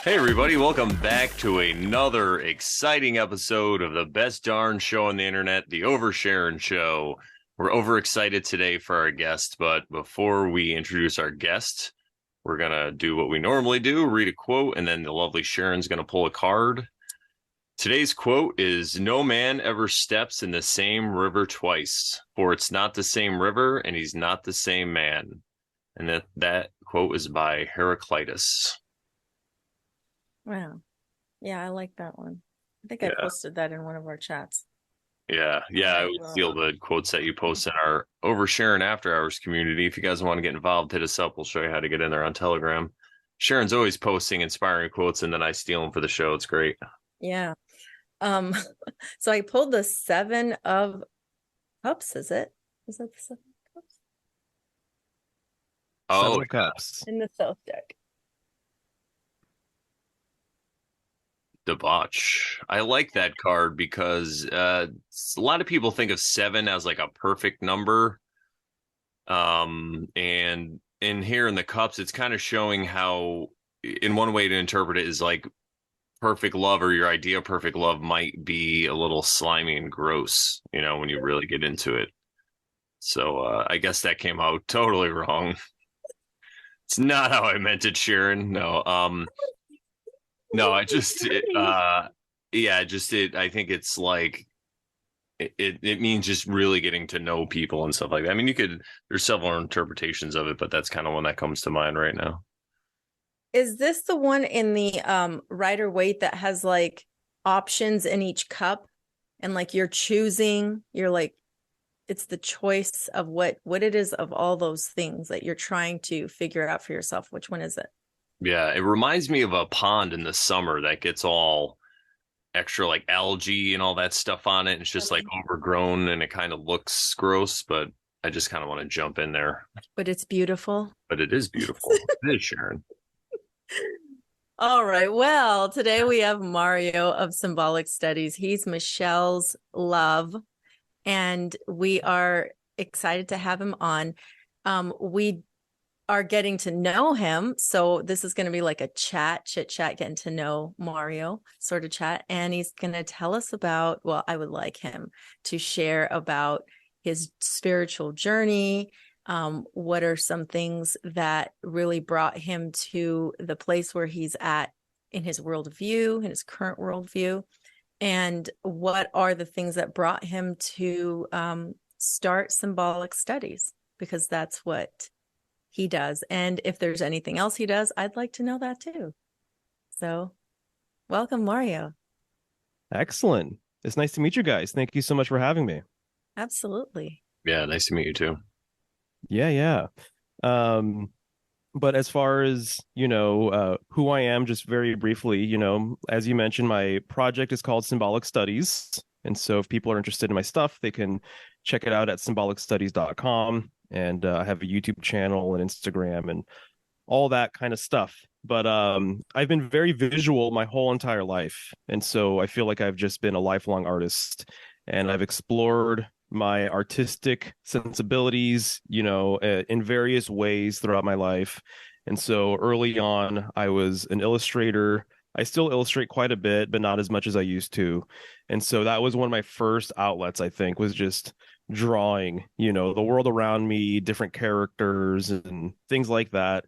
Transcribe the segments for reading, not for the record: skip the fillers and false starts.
Hey everybody, welcome back to another exciting episode of the best darn show on the internet, the Sharon Show. We're overexcited today for our guest, but before we introduce our guest, we're gonna do what we normally do, read a quote, and then the lovely Sharon's gonna pull a card. Today's quote is, "No man ever steps in the same river twice, for it's not the same river and he's not the same man." And that quote is by Heraclitus. Wow. Yeah, I like that one. I think I Yeah. posted that in one of our chats. Yeah, I would steal the quotes that you post in our Sharon After Hours community. If you guys want to get involved, hit us up. We'll show you how to get in there on Telegram. Sharon's always posting inspiring quotes, and then I steal them for the show. It's great. Yeah. Um, so I pulled the Seven of Cups, is it? Is that the Seven of Cups? Oh, Seven of Cups. In the South deck. the Botch. I like that card because a lot of people think of seven as like a perfect number. And in here in the cups, it's kind of showing how, in one way to interpret it, is like perfect love, or your idea of perfect love might be a little slimy and gross, when you really get into it. So I guess that came out totally wrong. It's not how I meant it, Sharon. No. No, I think it's like it means just really getting to know people and stuff like that. I mean, there's several interpretations of it, but that's kind of one that comes to mind right now. Is this the one in the Rider-Waite that has like options in each cup, and like you're like it's the choice of what it is of all those things that you're trying to figure out for yourself? Which one is it? Yeah, it reminds me of a pond in the summer that gets all extra like algae and all that stuff on it. And it's just like overgrown and it kind of looks gross, but I just kind of want to jump in there. But it's beautiful. But it is beautiful. It is, Sharon. All right. Well, today we have Mario of Symbolic Studies. He's Michelle's love, and we are excited to have him on. We are getting to know him. So this is going to be like a chit chat, getting to know Mario sort of chat. And he's going to tell us about, well, I would like him to share about his spiritual journey. What are some things that really brought him to the place where he's at in his worldview, in his current worldview? And what are the things that brought him to start Symbolic Studies? Because that's what he does. And if there's anything else he does, I'd like to know that too. So welcome, Mario. Excellent. It's nice to meet you guys. Thank you so much for having me. Absolutely. Yeah, nice to meet you too. Yeah. But as far as, who I am, just very briefly, as you mentioned, my project is called Symbolic Studies. And so if people are interested in my stuff, they can check it out at symbolicstudies.com. And I have a YouTube channel and Instagram and all that kind of stuff. But I've been very visual my whole entire life. And so I feel like I've just been a lifelong artist, and I've explored my artistic sensibilities, in various ways throughout my life. And so early on, I was an illustrator. I still illustrate quite a bit, but not as much as I used to. And so that was one of my first outlets, I think, was just drawing, the world around me, different characters and things like that.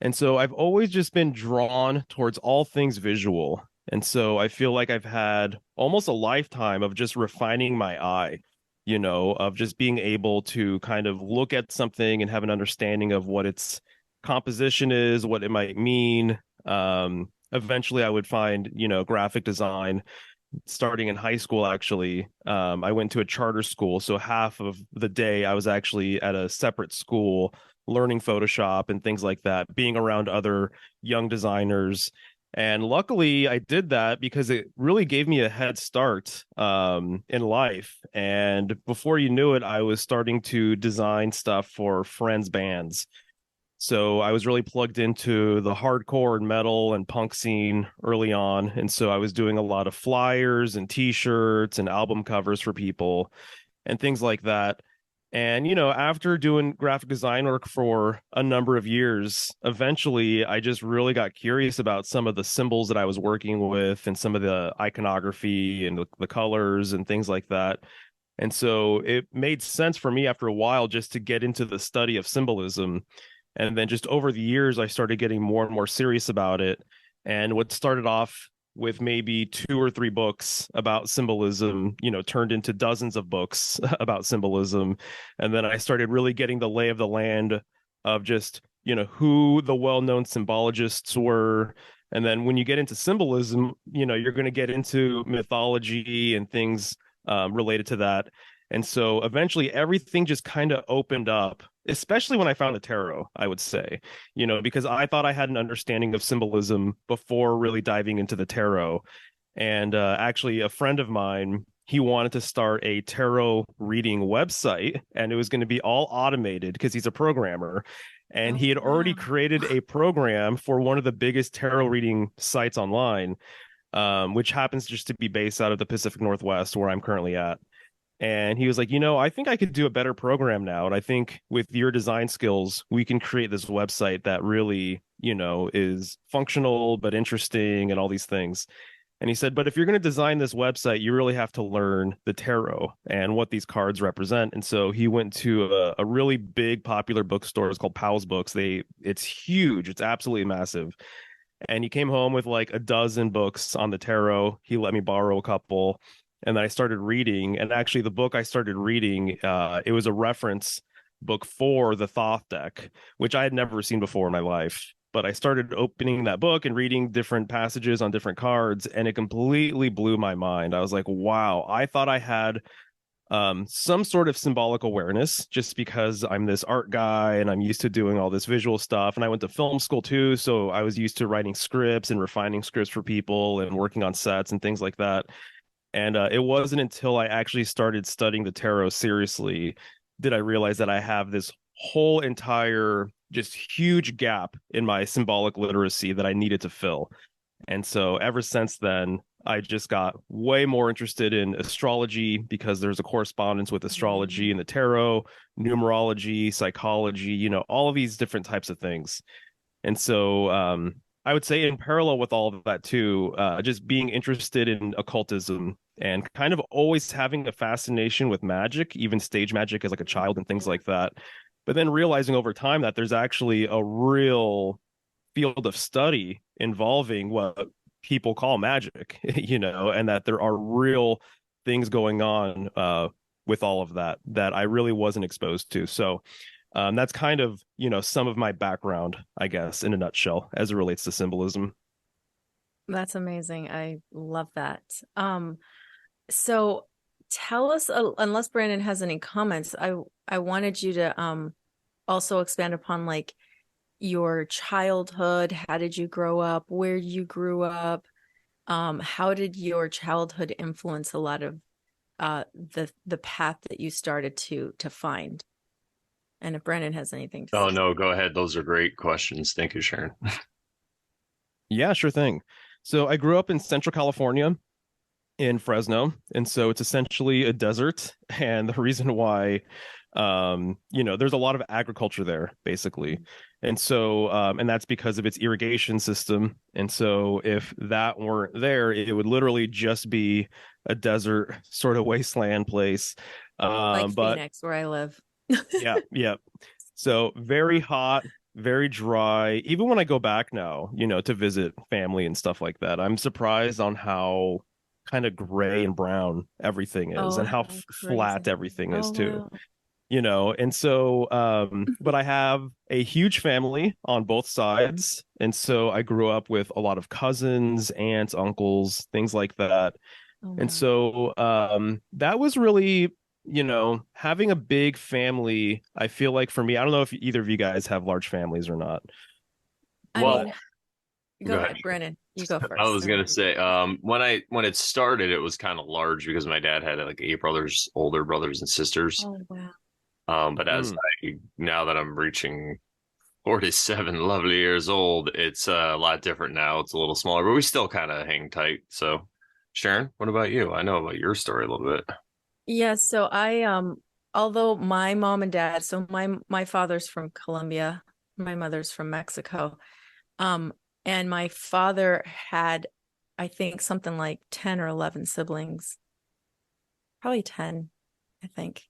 And so I've always just been drawn towards all things visual. And so I feel like I've had almost a lifetime of just refining my eye, of just being able to kind of look at something and have an understanding of what its composition is, what it might mean. Eventually I would find, graphic design. Starting in high school, actually, I went to a charter school. So half of the day I was actually at a separate school learning Photoshop and things like that, being around other young designers. And luckily I did that because it really gave me a head start in life. And before you knew it, I was starting to design stuff for friends' bands. So I was really plugged into the hardcore and metal and punk scene early on. And so I was doing a lot of flyers and t-shirts and album covers for people and things like that. And, after doing graphic design work for a number of years, eventually I just really got curious about some of the symbols that I was working with and some of the iconography and the colors and things like that. And so it made sense for me after a while just to get into the study of symbolism. And then just over the years, I started getting more and more serious about it. And what started off with maybe two or three books about symbolism, turned into dozens of books about symbolism. And then I started really getting the lay of the land of just, who the well-known symbologists were. And then when you get into symbolism, you're going to get into mythology and things related to that. And so eventually everything just kind of opened up, especially when I found the tarot, I would say, because I thought I had an understanding of symbolism before really diving into the tarot. And actually, a friend of mine, he wanted to start a tarot reading website, and it was going to be all automated because he's a programmer. And Oh, he had already wow. created a program for one of the biggest tarot reading sites online, which happens just to be based out of the Pacific Northwest, where I'm currently at. And he was like, I think I could do a better program now. And I think with your design skills, we can create this website that really, is functional, but interesting and all these things. And he said, but if you're going to design this website, you really have to learn the tarot and what these cards represent. And so he went to a really big popular bookstore. It's called Powell's Books. It's huge. It's absolutely massive. And he came home with like a dozen books on the tarot. He let me borrow a couple. And then I started reading. And actually, the book I started reading, it was a reference book for the Thoth deck, which I had never seen before in my life. But I started opening that book and reading different passages on different cards, and it completely blew my mind. I was like, wow, I thought I had some sort of symbolic awareness just because I'm this art guy and I'm used to doing all this visual stuff. And I went to film school too. So I was used to writing scripts and refining scripts for people and working on sets and things like that. And it wasn't until I actually started studying the tarot seriously did I realize that I have this whole entire just huge gap in my symbolic literacy that I needed to fill. And so ever since then, I just got way more interested in astrology because there's a correspondence with astrology and the tarot, numerology, psychology, all of these different types of things. And so I would say in parallel with all of that too, just being interested in occultism and kind of always having a fascination with magic, even stage magic as like a child and things like that. But then realizing over time that there's actually a real field of study involving what people call magic, and that there are real things going on with all of that I really wasn't exposed to. So that's kind of, some of my background, I guess, in a nutshell, as it relates to symbolism. That's amazing. I love that. So tell us, unless Brandon has any comments, I wanted you to also expand upon like your childhood. How did you grow up? Where you grew up? How did your childhood influence a lot of the path that you started to find? And if Brandon has anything to Oh, say. no, go ahead. Those are great questions. Thank you, Sharon. Yeah, sure thing. So I grew up in Central California in Fresno, and so it's essentially a desert. And the reason why, there's a lot of agriculture there, basically. And so, and that's because of its irrigation system. And so, if that weren't there, it would literally just be a desert sort of wasteland place. Like But Phoenix, where I live. yeah, yeah. So very hot, very dry. Even when I go back now, to visit family and stuff like that, I'm surprised on how kind of gray and brown everything is Oh, and how how flat crazy. everything is Oh, too. wow. And so but I have a huge family on both sides, and so I grew up with a lot of cousins, aunts, uncles, things like that. Oh, And wow. so that was really, having a big family. I feel like for me, I don't know if either of you guys have large families or not, I but mean, Go go ahead. ahead, Brandon. You go I first. was gonna say, when it started, it was kind of large because my dad had like eight brothers, older brothers and sisters. Oh, wow. But mm, now that I'm reaching 47 lovely years old, it's a lot different now. It's a little smaller, but we still kind of hang tight. So, Sharon, what about you? I know about your story a little bit. Yeah, so although my mom and dad, so my father's from Colombia, my mother's from Mexico. Um, and my father had, I think, something like 10 or 11 siblings, probably 10, I think.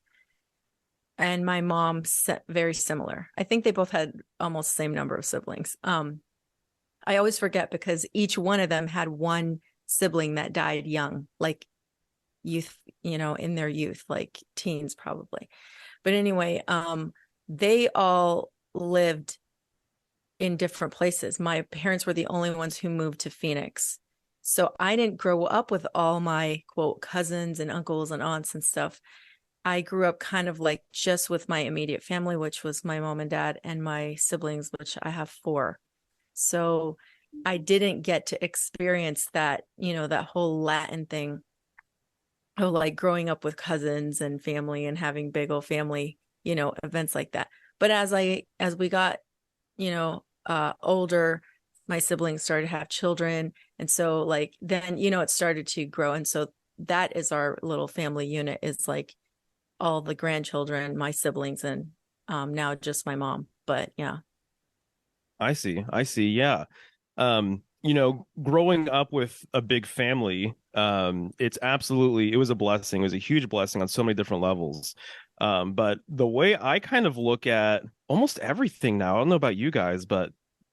And my mom very similar. I think they both had almost the same number of siblings. I always forget because each one of them had one sibling that died young, like youth, in their youth, like teens probably. But anyway, they all lived in different places. My parents were the only ones who moved to Phoenix. So I didn't grow up with all my quote cousins and uncles and aunts and stuff. I grew up kind of like just with my immediate family, which was my mom and dad and my siblings, which I have four. So I didn't get to experience that, that whole Latin thing of like growing up with cousins and family and having big old family, events like that. But as we got, older, my siblings started to have children. And so like then, it started to grow. And so that is our little family unit, is like all the grandchildren, my siblings, and now just my mom. But yeah. I see. I see. Yeah. Growing up with a big family, it was a blessing. It was a huge blessing on so many different levels. But the way I kind of look at almost everything now, I don't know about you guys, but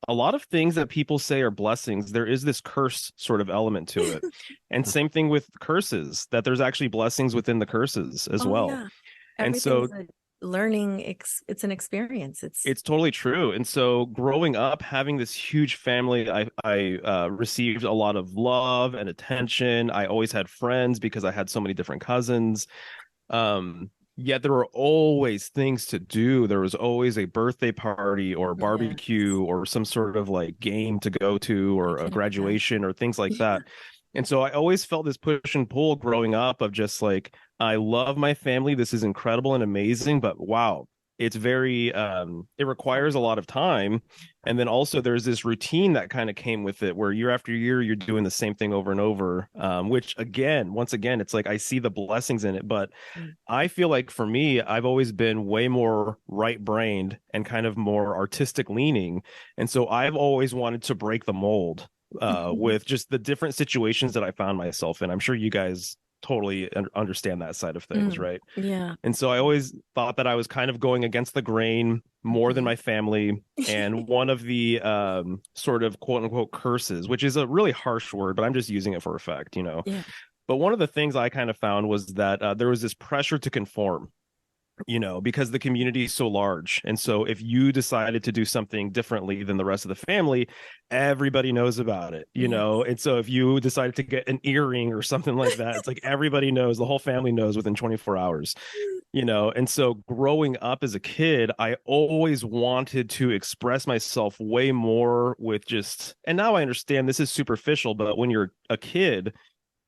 a lot of things that people say are blessings, there is this curse sort of element to it. And same thing with curses, that there's actually blessings within the curses as Oh well. yeah. And so Everything's a learning. It's an experience. it's totally true. And so growing up, having this huge family, I received a lot of love and attention. I always had friends because I had so many different cousins. Yet there were always things to do. There was always a birthday party or a Yes, barbecue or some sort of like game to go to I or a can imagine. graduation or things like Yeah. that. And so I always felt this push and pull growing up of just like, I love my family. This is incredible and amazing, but wow, it's very it requires a lot of time. And then also there's this routine that kind of came with it where year after year you're doing the same thing over and over. Which again, once again, it's like I see the blessings in it, but Mm. I feel like for me, I've always been way more right-brained and kind of more artistic leaning. And so I've always wanted to break the mold with just the different situations that I found myself in. I'm sure you guys totally understand that side of things, Mm. right? Yeah. And so I always thought that I was kind of going against the grain more than Mhm. my family. And one of the sort of quote unquote curses, which is a really harsh word, but I'm just using it for effect, Yeah. But one of the things I kind of found was that there was this pressure to conform, because the community is so large. And so if you decided to do something differently than the rest of the family, everybody knows about it. Yes. And so if you decided to get an earring or something like that, it's like everybody knows, the whole family knows within 24 hours. And so growing up as a kid, I always wanted to express myself way more with just, and now I understand this is superficial, but when you're a kid,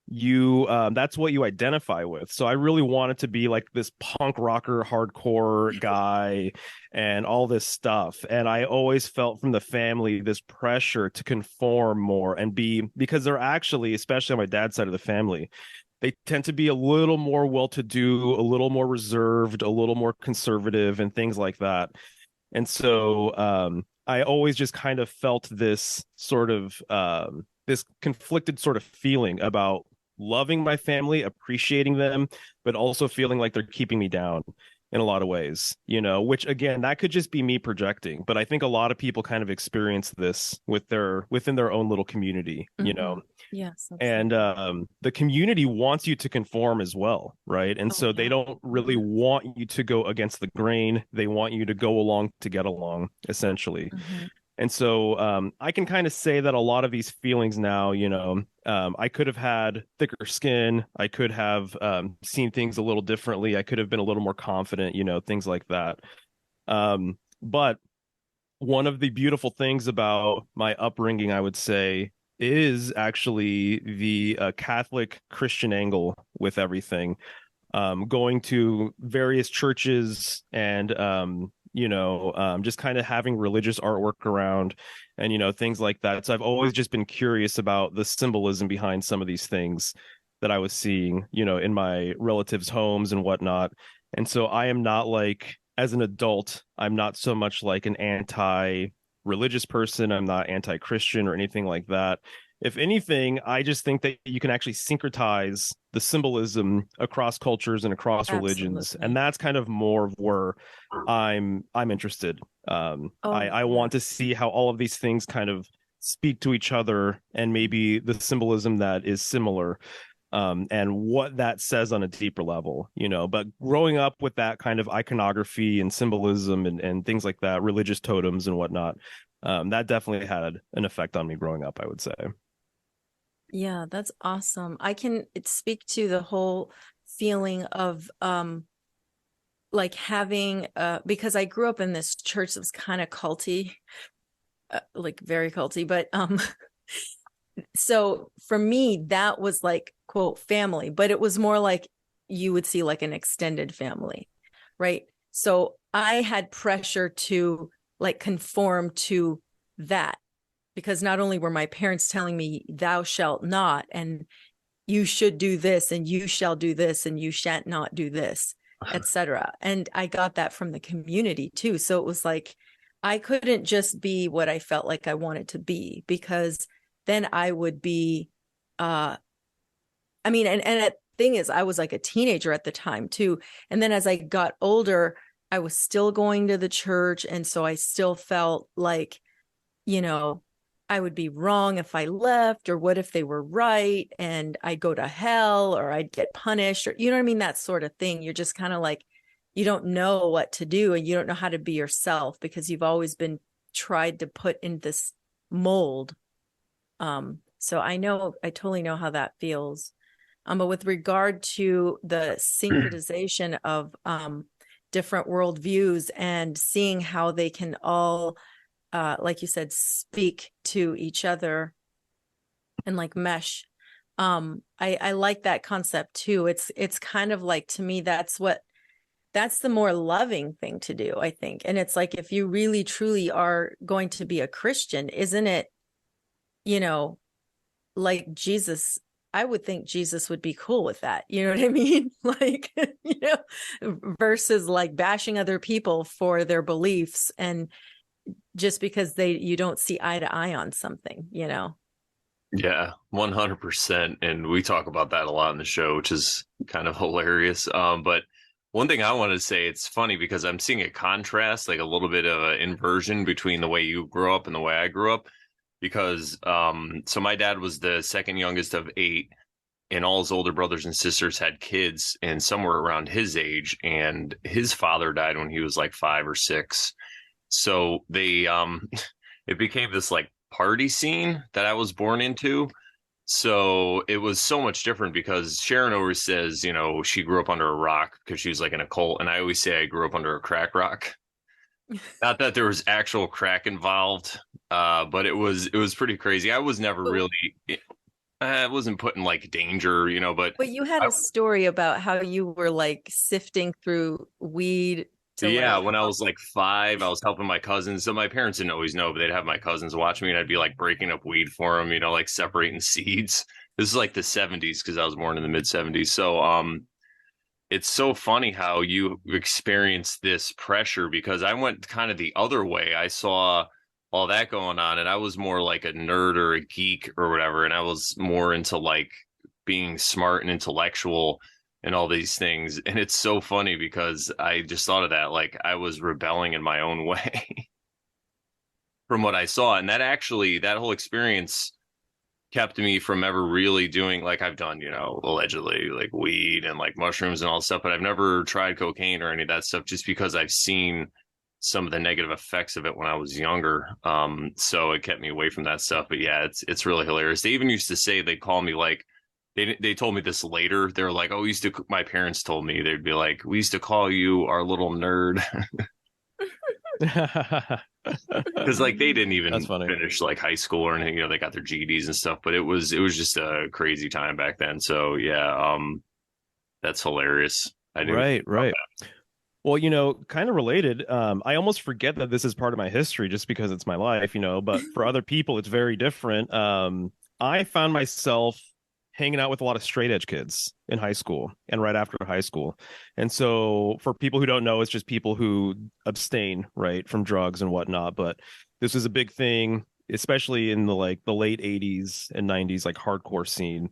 you that's what you identify with. So I really wanted to be like this punk rocker hardcore guy and all this stuff, and I always felt from the family this pressure to conform more and be, because they're actually, especially on my dad's side of the family, they tend to be a little more well-to-do, a little more reserved, a little more conservative and things like that. And so I always just kind of felt this sort of this conflicted sort of feeling about loving my family, appreciating them, but also feeling like they're keeping me down in a lot of ways, which again, that could just be me projecting, but I think a lot of people kind of experience this within their own little community. Hmm. Yes, And absolutely. the community wants you to conform as well, right? And Oh so they yeah. don't really Yes. want you to go against the grain. They want you to go along to get along, essentially. Hmm. And so I can kind of say that a lot of these feelings now, I could have had thicker skin. I could have seen things a little differently. I could have been a little more confident, things like that. But one of the beautiful things about my upbringing, I would say, is actually the Catholic Christian angle with everything. Going to various churches and just kind of having religious artwork around and things like that. So I've always just been curious about the symbolism behind some of these things that I was seeing, in my relatives' homes and whatnot. And so I am not like, as an adult, I'm not so much like an anti-religious person. I'm not anti-Christian or anything like that. If anything, I just think that you can actually syncretize the symbolism across cultures and across religions, and Absolutely. that's kind of more of where I'm interested. Oh, I yeah. want to see how all of these things kind of speak to each other, and maybe the symbolism that is similar, and what that says on a deeper level, you know. But growing up with that kind of iconography and symbolism and things like that, religious totems and whatnot, that definitely had an effect on me growing up, I would say. Yeah, that's awesome. I can speak to the whole feeling of like having because I grew up in this church that was kind of culty, like very culty, but so for me that was like quote family, but it was more like you would see like an extended family, right? So I had pressure to like conform to that, because not only were my parents telling me thou shalt not and you should do this and you shall do this and you shan't not do this, etc. And I got that from the community too. So it was like I couldn't just be what I felt like I wanted to be, because then I would be I mean, and the thing is, I was like a teenager at the time too. And then as I got older, I was still going to the church. And so I still felt like, you know, I would be wrong if I left, or what if they were right and I'd go to hell or I'd get punished, or you know what I mean? That sort of thing. You're just kind of like, you don't know what to do and you don't know how to be yourself because you've always been tried to put in this mold. So I totally know how that feels. But with regard to the syncretization of different worldviews and seeing how they can all, like you said, speak to each other and like mesh. I like that concept too. It's kind of like, to me, that's the more loving thing to do, I think. And it's like, if you really truly are going to be a Christian, isn't it, you know, like Jesus, I would think Jesus would be cool with that. You know what I mean? Like, versus like bashing other people for their beliefs and just because you don't see eye to eye on something. Yeah, 100%. And we talk about that a lot in the show, which is kind of hilarious. But one thing I wanted to say, it's funny because I'm seeing a contrast, like a little bit of an inversion between the way you grew up and the way I grew up. Because so my dad was the second youngest of eight, and all his older brothers and sisters had kids, and somewhere around his age, and his father died when he was like 5 or 6. So they it became this like party scene that I was born into. So it was so much different because Sharon always says, she grew up under a rock because she was like in a cult. And I always say I grew up under a crack rock. Not that there was actual crack involved, but it was pretty crazy. I was never But, really, I wasn't put in like danger, but but you had I, a story about how you were like sifting through weed to yeah, like when I help. was like 5, I was helping my cousins. So my parents didn't always know, but they'd have my cousins watch me, and I'd be like breaking up weed for them, like separating seeds. This is like the 70s because I was born in the mid 70s. So, it's so funny how you experience this pressure because I went kind of the other way. I saw all that going on, and I was more like a nerd or a geek or whatever, and I was more into like being smart and intellectual and all these things. And it's so funny because I just thought of that, like I was rebelling in my own way from what I saw. And that whole experience kept me from ever really doing, like I've done, allegedly like weed and like mushrooms and all stuff, but I've never tried cocaine or any of that stuff just because I've seen some of the negative effects of it when I was younger. So it kept me away from that stuff. But yeah, it's really hilarious. They even used to say, they call me like, they told me this later. They were like, oh, my parents told me, they'd be like, we used to call you our little nerd. Because like they didn't That's even funny. finish like high school or anything, they got their GEDs and stuff, but it was just a crazy time back then. So yeah, that's hilarious. I didn't even Right, think about right. Well, kind of related. I almost forget that this is part of my history just because it's my life, but for other people, it's very different. I found myself hanging out with a lot of straight edge kids in high school and right after high school. And so for people who don't know, it's just people who abstain, right, from drugs and whatnot. But this was a big thing, especially in the late 80s and 90s, like hardcore scene.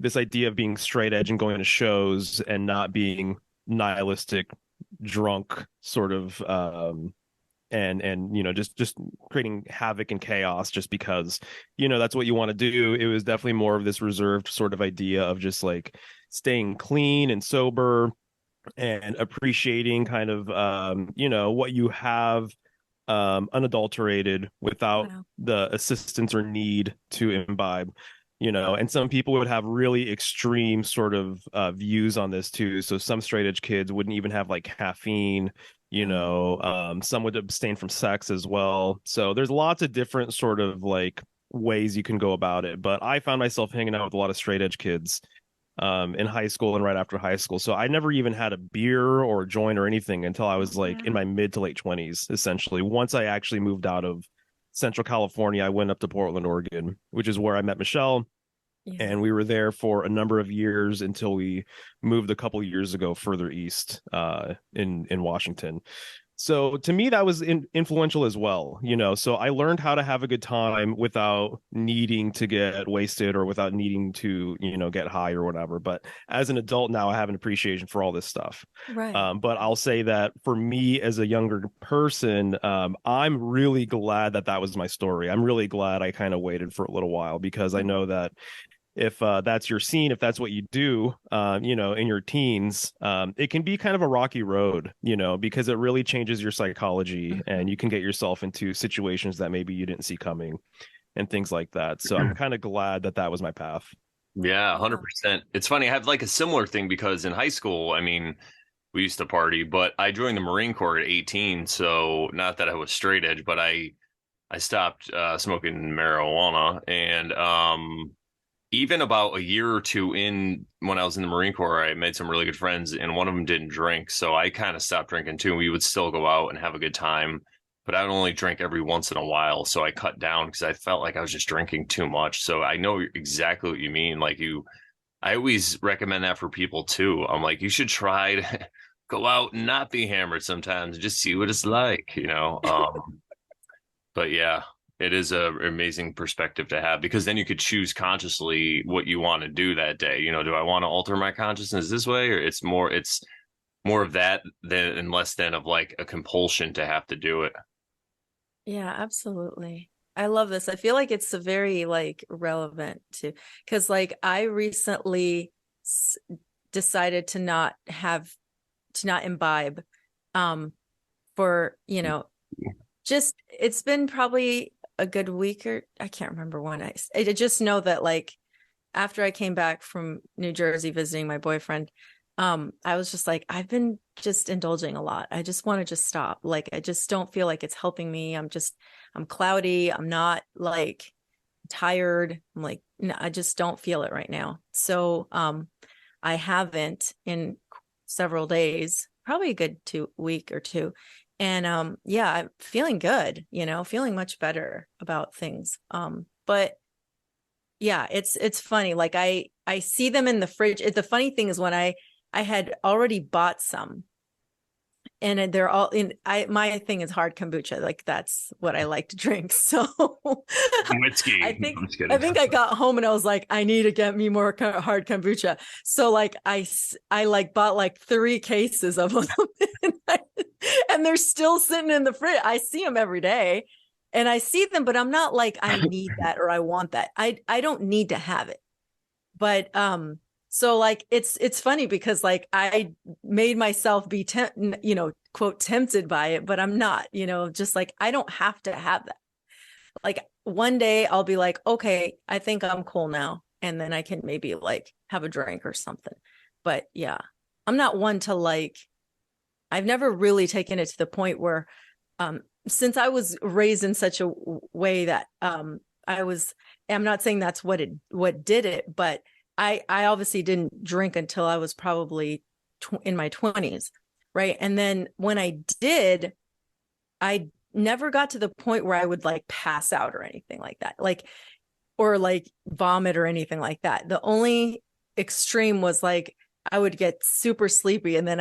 This idea of being straight edge and going to shows and not being nihilistic, drunk, sort of and just creating havoc and chaos just because that's what you want to do. It was definitely more of this reserved sort of idea of just like staying clean and sober and appreciating kind of what you have unadulterated without Wow. the assistance or need to imbibe. And some people would have really extreme sort of views on this too. So some straight edge kids wouldn't even have like caffeine. Some would abstain from sex as well. So there's lots of different sort of like ways you can go about it. But I found myself hanging out with a lot of straight edge kids in high school and right after high school. So I never even had a beer or a joint or anything until I was like in my mid to late 20s, essentially. Once I actually moved out of Central California, I went up to Portland, Oregon, which is where I met Michelle. Yeah. And we were there for a number of years until we moved a couple years ago further east in Washington. So to me, that was influential as well. So I learned how to have a good time without needing to get wasted or without needing to, get high or whatever. But as an adult now, I have an appreciation for all this stuff. Right. But I'll say that for me as a younger person, I'm really glad that was my story. I'm really glad I kind of waited for a little while because I know that if that's your scene, if that's what you do, in your teens, it can be kind of a rocky road, because it really changes your psychology and you can get yourself into situations that maybe you didn't see coming and things like that. So I'm kind of glad that was my path. Yeah, 100%. It's funny. I have like a similar thing because in high school, I mean, we used to party, but I joined the Marine Corps at 18. So not that I was straight edge, but I stopped smoking marijuana. And even about a year or two in when I was in the Marine Corps, I made some really good friends and one of them didn't drink. So I kind of stopped drinking too. We would still go out and have a good time, but I would only drink every once in a while. So I cut down because I felt like I was just drinking too much. So I know exactly what you mean. I always recommend that for people too. I'm like, you should try to go out and not be hammered sometimes, just see what it's like. But yeah, it is a amazing perspective to have because then you could choose consciously what you want to do that day. Do I want to alter my consciousness this way, or it's more of that than and less than of like a compulsion to have to do it. Yeah, absolutely. I love this. I feel like it's a very like relevant to because like I recently decided to not imbibe for just it's been probably a good week or I can't remember when I just know that like after I came back from New Jersey visiting my boyfriend, I was just like, I've been just indulging a lot. I just want to just stop. Like, I just don't feel like it's helping me. I'm cloudy. I'm not like tired. I'm like, no, I just don't feel it right now. So, I haven't in several days, probably a good week or two. And, yeah, I'm feeling good, feeling much better about things. But yeah, it's funny. Like I see them in the fridge. The funny thing is when I had already bought some and they're all in my thing is hard kombucha. Like that's what I like to drink. So Whiskey. I think I got home and I was like, I need to get me more hard kombucha. So like I like bought like 3 cases of them and they're still sitting in the fridge. I see them every day and I see them, but I'm not like, I need that or I want that. I don't need to have it. But, so like, it's funny because like I made myself be, quote, tempted by it, but I'm not, just like, I don't have to have that. Like one day I'll be like, okay, I think I'm cool now. And then I can maybe like have a drink or something. But yeah, I'm not one to like, I've never really taken it to the point where, since I was raised in such a way that, I'm not saying that's what did it, but I obviously didn't drink until I was probably in my 20s. Right. And then when I did, I never got to the point where I would like pass out or anything like that. Like or like vomit or anything like that. The only extreme was like I would get super sleepy and then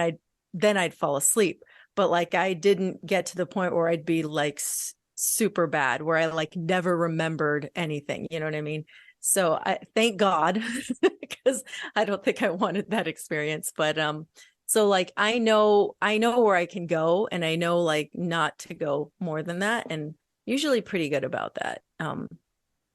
I'd fall asleep. But like I didn't get to the point where I'd be like super bad, where I like never remembered anything. You know what I mean? So I thank God, because I don't think I wanted that experience. But so like I know where I can go, and I know like not to go more than that, and usually pretty good about that.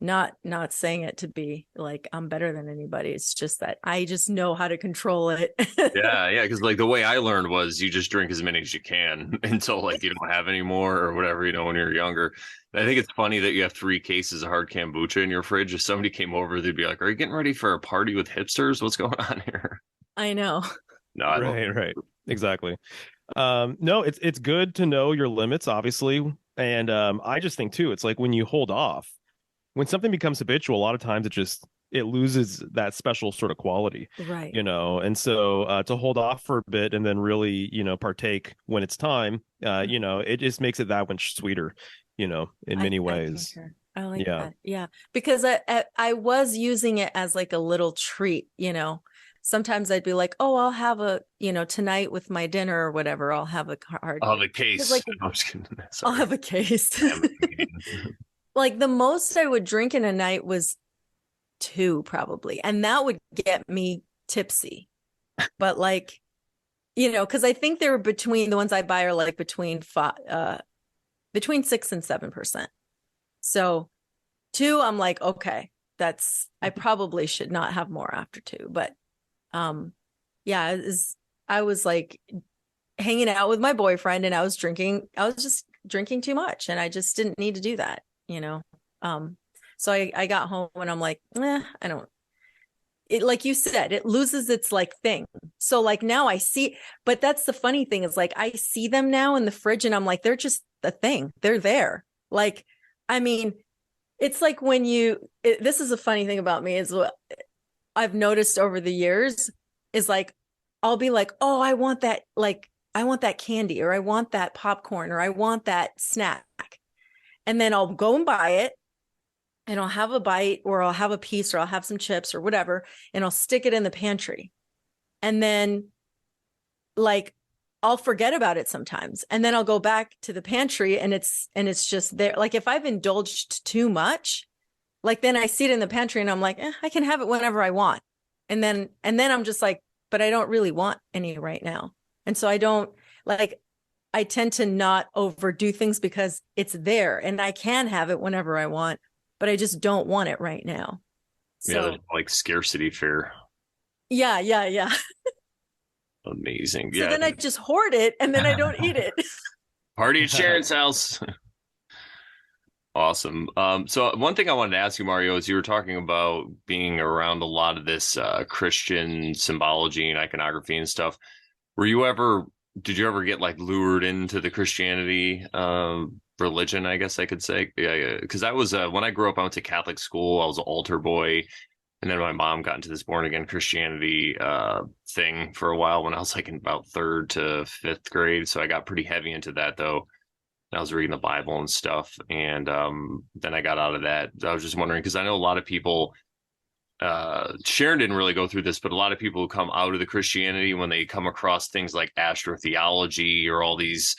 Not saying it to be like I'm better than anybody. It's just that I just know how to control it. Yeah, because like the way I learned was you just drink as many as you can until like you don't have any more or whatever, when you're younger. And I think it's funny that you have 3 cases of hard kombucha in your fridge. If somebody came over, they'd be like, "Are you getting ready for a party with hipsters? What's going on here?" I know. No, I don't. Right. Exactly. No, it's good to know your limits, obviously. And I just think too, it's like when you hold off, when something becomes habitual, a lot of times it loses that special sort of quality, Right. and so to hold off for a bit and then really, partake when it's time, it just makes it that much sweeter, in many ways. I like Yeah. that. Yeah. Because I was using it as like a little treat, Sometimes I'd be like, oh, I'll have tonight with my dinner or whatever, I'll have a card. Oh, the case. Like, I'm just kidding. I'll Sorry. have a case. Like the most I would drink in a night was 2 probably. And that would get me tipsy. But like, because I think they're between the ones I buy are like between 6 and 7%. So 2, I'm like, okay, I probably should not have more after 2. But yeah, I was like hanging out with my boyfriend and I was just drinking too much, and I just didn't need to do that. So I got home and I'm like, I don't, it, like you said, it loses its like thing. So like now I see, but that's the funny thing is like, I see them now in the fridge and I'm like, they're just a thing. They're there. Like, I mean, it's like when this is a funny thing about me is what I've noticed over the years is like, I'll be like, oh, I want that candy, or I want that popcorn, or I want that snack. And then I'll go and buy it, and I'll have a bite, or I'll have a piece, or I'll have some chips or whatever, and I'll stick it in the pantry. And then like I'll forget about it sometimes. And then I'll go back to the pantry and it's just there. Like if I've indulged too much, like then I see it in the pantry and I'm like, I can have it whenever I want. And then I'm just like, but I don't really want any right now. And so I tend to not overdo things because it's there and I can have it whenever I want, but I just don't want it right now. So, yeah, like scarcity fear. Yeah. Amazing. So yeah. then I just hoard it and then I don't eat it. Party at Sharon's house. Awesome. So one thing I wanted to ask you, Mario, is you were talking about being around a lot of this Christian symbology and iconography and stuff. Did you ever get like lured into the Christianity religion, I guess I could say? Yeah, because I was when I grew up, I went to Catholic school. I was an altar boy. And then my mom got into this born again Christianity thing for a while when I was like in about 3rd to 5th grade. So I got pretty heavy into that though. I was reading the Bible and stuff. And then I got out of that. I was just wondering, because I know a lot of people, Sharon didn't really go through this, but a lot of people who come out of the Christianity, when they come across things like astrotheology or all these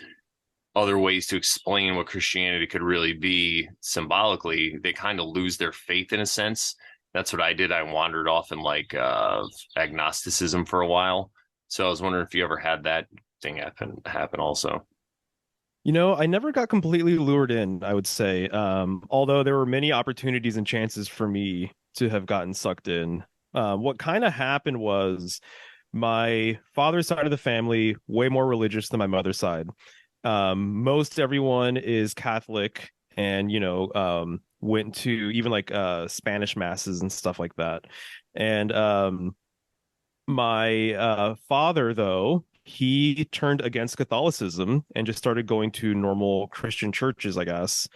other ways to explain what Christianity could really be symbolically, they kind of lose their faith in a sense. That's what I did. I wandered off in like agnosticism for a while. So I was wondering if you ever had that thing happen also. I never got completely lured in, I would say. Although there were many opportunities and chances for me to have gotten sucked in. What kind of happened was my father's side of the family, way more religious than my mother's side. Most everyone is Catholic and, went to even like Spanish masses and stuff like that. And my father, though, he turned against Catholicism and just started going to normal Christian churches, I guess.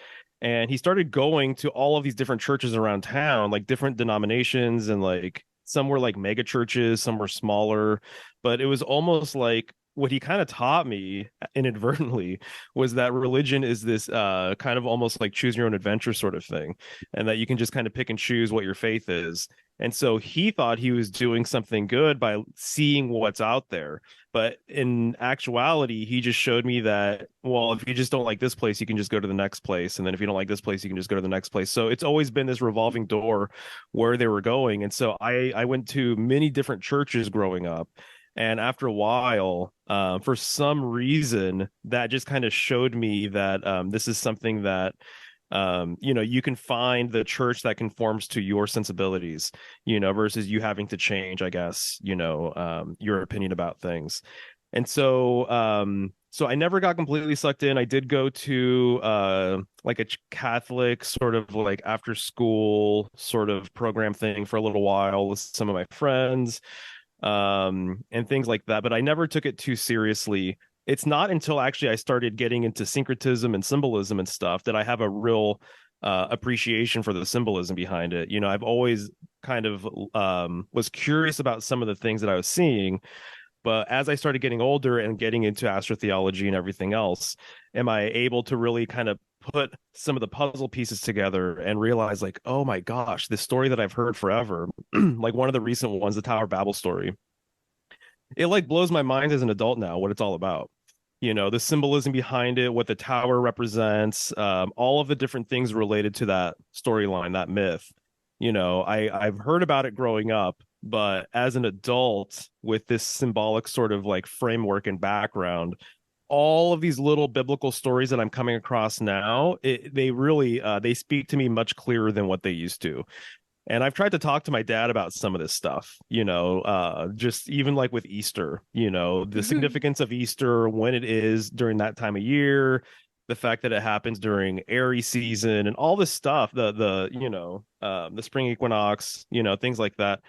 And he started going to all of these different churches around town, like different denominations, and like some were like mega churches, some were smaller, but it was almost like what he kind of taught me inadvertently was that religion is this kind of almost like choose your own adventure sort of thing, and that you can just kind of pick and choose what your faith is. And so he thought he was doing something good by seeing what's out there. But in actuality, he just showed me that, well, if you just don't like this place, you can just go to the next place. And then if you don't like this place, you can just go to the next place. So it's always been this revolving door where they were going. And so I went to many different churches growing up. And after a while, for some reason, that just kind of showed me that this is something that you can find the church that conforms to your sensibilities, versus you having to change, I guess, your opinion about things. And so I never got completely sucked in. I did go to like a Catholic sort of like after school sort of program thing for a little while with some of my friends, and things like that, but I never took it too seriously. It's not until actually I started getting into syncretism and symbolism and stuff that I have a real appreciation for the symbolism behind it. I've always kind of was curious about some of the things that I was seeing, but as I started getting older and getting into astrotheology and everything else, am I able to really kind of put some of the puzzle pieces together and realize, like, oh my gosh, this story that I've heard forever, like one of the recent ones, the Tower of Babel story, it like blows my mind as an adult now what it's all about. The symbolism behind it, what the tower represents, all of the different things related to that storyline, that myth. I've heard about it growing up, but as an adult with this symbolic sort of like framework and background, all of these little biblical stories that I'm coming across now, they really they speak to me much clearer than what they used to. And I've tried to talk to my dad about some of this stuff, just even like with Easter, the significance of Easter, when it is during that time of year, the fact that it happens during Aries season and all this stuff, the spring equinox, things like that.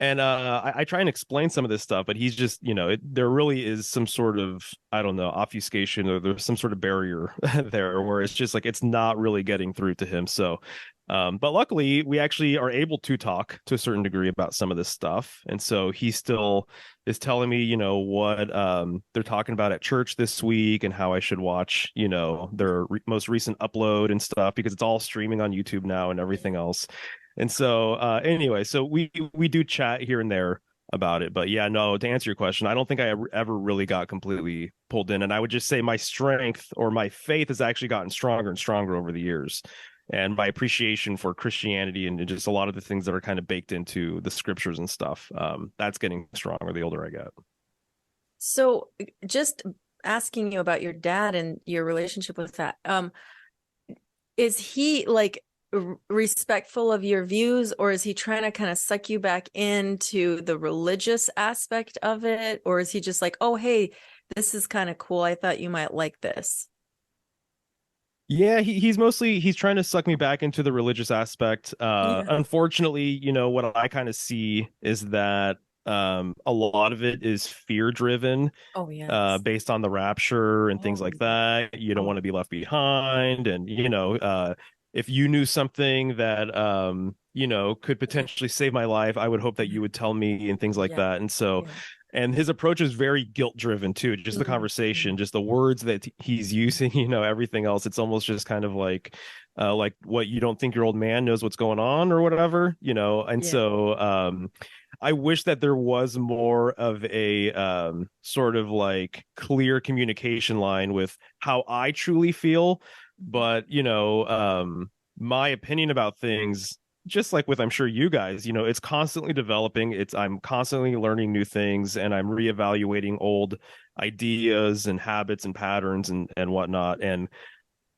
And I try and explain some of this stuff, but he's just, there really is some sort of, I don't know, obfuscation, or there's some sort of barrier there where it's just like it's not really getting through to him. So, but luckily, we actually are able to talk to a certain degree about some of this stuff. And so he still is telling me, what they're talking about at church this week and how I should watch, their most recent upload and stuff, because it's all streaming on YouTube now and everything else. And so anyway, so we do chat here and there about it. But yeah, no, to answer your question, I don't think I ever really got completely pulled in. And I would just say my strength or my faith has actually gotten stronger and stronger over the years. And my appreciation for Christianity and just a lot of the things that are kind of baked into the scriptures and stuff, that's getting stronger the older I get. So just asking you about your dad and your relationship with that, is he like respectful of your views, or is he trying to kind of suck you back into the religious aspect of it, or is he just like, oh hey, this is kind of cool, I thought you might like this? Yeah, he's trying to suck me back into the religious aspect. Yeah. Unfortunately, what I kind of see is that a lot of it is fear driven, Oh yes. based on the rapture and things Oh, like that. You don't want to be left behind, and if you knew something that could yeah. potentially save my life, I would hope that you would tell me and things like Yeah. that. And so, Yeah. and his approach is very guilt driven too, just the conversation, just the words that he's using, everything else. It's almost just kind of like what, you don't think your old man knows what's going on or whatever, and Yeah. so I wish that there was more of a sort of like clear communication line with how I truly feel. But my opinion about things, just like with, I'm sure you guys, it's constantly developing. I'm constantly learning new things, and I'm reevaluating old ideas and habits and patterns and whatnot. And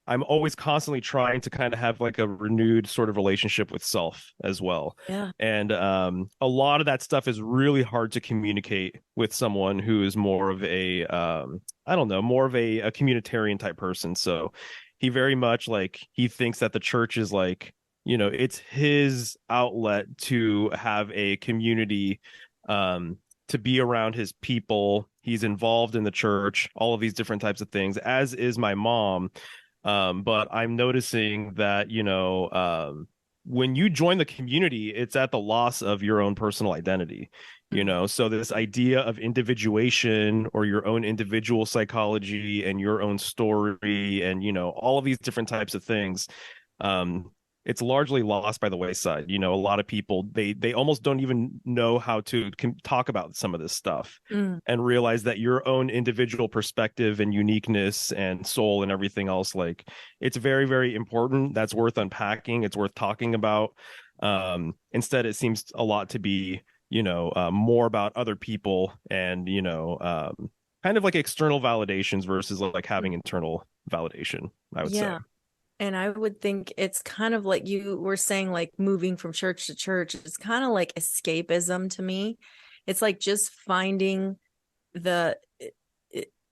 I'm always constantly trying to kind of have like a renewed sort of relationship with self as well. Yeah. And a lot of that stuff is really hard to communicate with someone who is more of a I don't know, more of a communitarian type person. So he very much like, he thinks that the church is like, it's his outlet to have a community, to be around his people. He's involved in the church, all of these different types of things, as is my mom. But I'm noticing that, when you join the community, it's at the loss of your own personal identity, you know? So this idea of individuation or your own individual psychology and your own story and, you know, all of these different types of things, it's largely lost by the wayside. You know, a lot of people, they almost don't even know how to talk about some of this stuff and realize that your own individual perspective and uniqueness and soul and everything else, like, it's very, very important. That's worth unpacking. It's worth talking about. Instead, it seems a lot to be, you know, more about other people and, you know, kind of like external validations versus like having internal validation, I would say. And I would think it's kind of like you were saying, like moving from church to church. It's kind of like escapism to me. It's like just finding the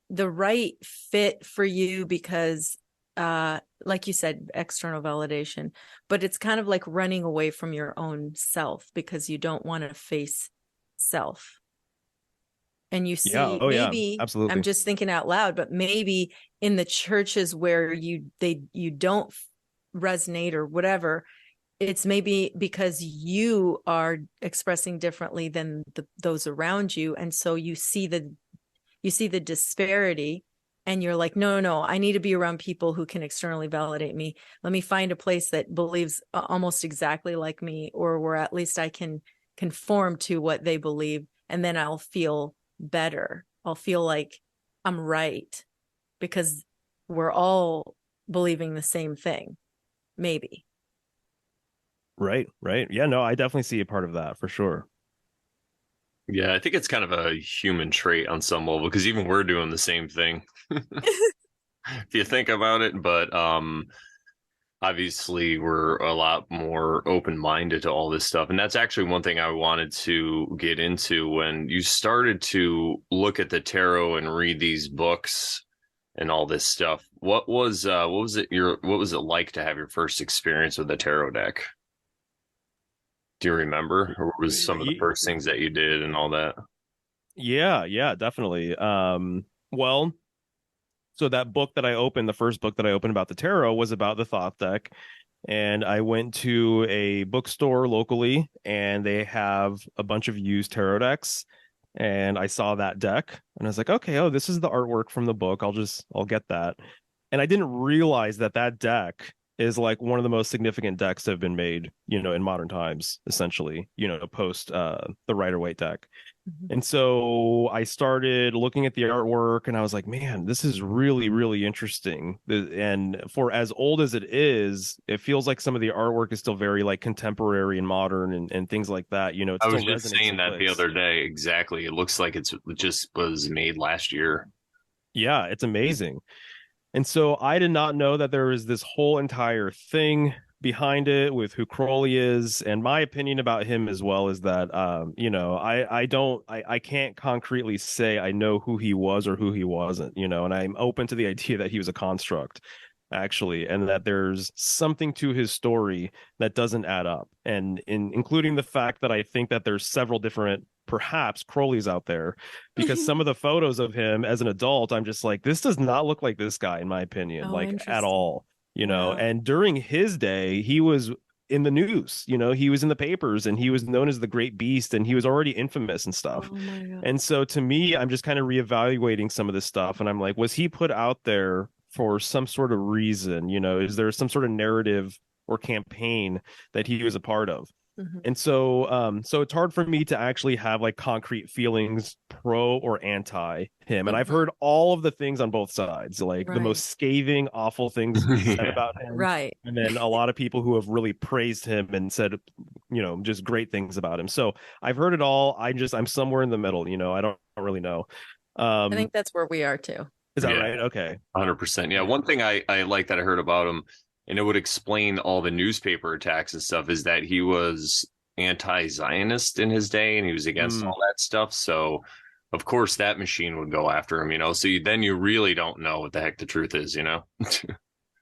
right fit for you because, like you said, external validation. But it's kind of like running away from your own self because you don't want to face self. And you see, maybe absolutely. I'm just thinking out loud, but maybe in the churches where you don't resonate or whatever, it's maybe because you are expressing differently than those around you, and so you see the disparity, and you're like, no, I need to be around people who can externally validate me. Let me find a place that believes almost exactly like me, or where at least I can conform to what they believe, and then I'll feel better. I'll feel like I'm right because we're all believing the same thing, maybe. Right. Yeah, no, I definitely see a part of that for sure. Yeah, I think it's kind of a human trait on some level because even we're doing the same thing. If you think about it, but obviously we're a lot more open-minded to all this stuff. And that's actually one thing I wanted to get into when you started to look at the tarot and read these books and all this stuff. What was it like to have your first experience with the tarot deck? Do you remember? Or what was some of the first things that you did and all that? Yeah, definitely. Well, so that book that I opened, the first book that I opened about the tarot was about the Thoth deck. And I went to a bookstore locally and they have a bunch of used tarot decks. And I saw that deck and I was like, okay, oh, this is the artwork from the book. I'll get that. And I didn't realize that that deck is like one of the most significant decks that have been made, you know, in modern times, essentially, you know, post the Rider-Waite deck. And so I started looking at the artwork and I was like, man, this is really, really interesting. And for as old as it is, it feels like some of the artwork is still very like contemporary and modern and things like that. You know, it I still was just resonates saying and that the clicks. other day. Exactly. It looks like it just was made last year. Yeah, it's amazing. And so I did not know that there was this whole entire thing behind it with who Crowley is. And my opinion about him as well is that you know, I can't concretely say I know who he was or who he wasn't, you know, and I'm open to the idea that he was a construct, actually, and that there's something to his story that doesn't add up. And including the fact that I think that there's several different perhaps Crowley's out there because some of the photos of him as an adult, I'm just like, this does not look like this guy, in my opinion, Oh, like at interesting. all, you know. Wow. And during his day, he was in the news, you know, he was in the papers and he was known as the Great Beast and he was already infamous and stuff. Oh my God. And so to me, I'm just kind of reevaluating some of this stuff. And I'm like, was he put out there for some sort of reason? You know, is there some sort of narrative or campaign that he was a part of? And so it's hard for me to actually have like concrete feelings pro or anti him. And I've heard all of the things on both sides, like the Right. most scathing, awful things said Yeah. about him. Right. And then a lot of people who have really praised him and said, you know, just great things about him. So I've heard it all. I'm somewhere in the middle, you know, I don't really know. I think Um, that's where we are too. is that Yeah. right? Okay. 100%. Yeah. Yeah. One thing I like that I heard about him, and it would explain all the newspaper attacks and stuff, is that he was anti-Zionist in his day and he was against Mm, all that stuff. So, of course, that machine would go after him, you know. So then you really don't know what the heck the truth is, you know. Yeah,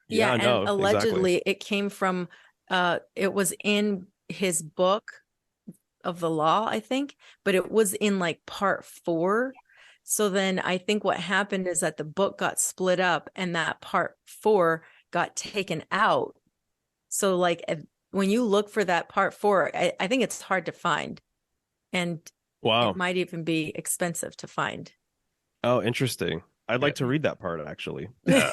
yeah, and no, exactly. allegedly it came from it was in his book of the law, I think, but it was in like part 4. So then I think what happened is that the book got split up and that part 4 got taken out. So like when you look for that part 4, I think it's hard to find, and Wow. it might even be expensive to find. Oh, interesting. I'd like to Yeah. read that part actually. Yeah.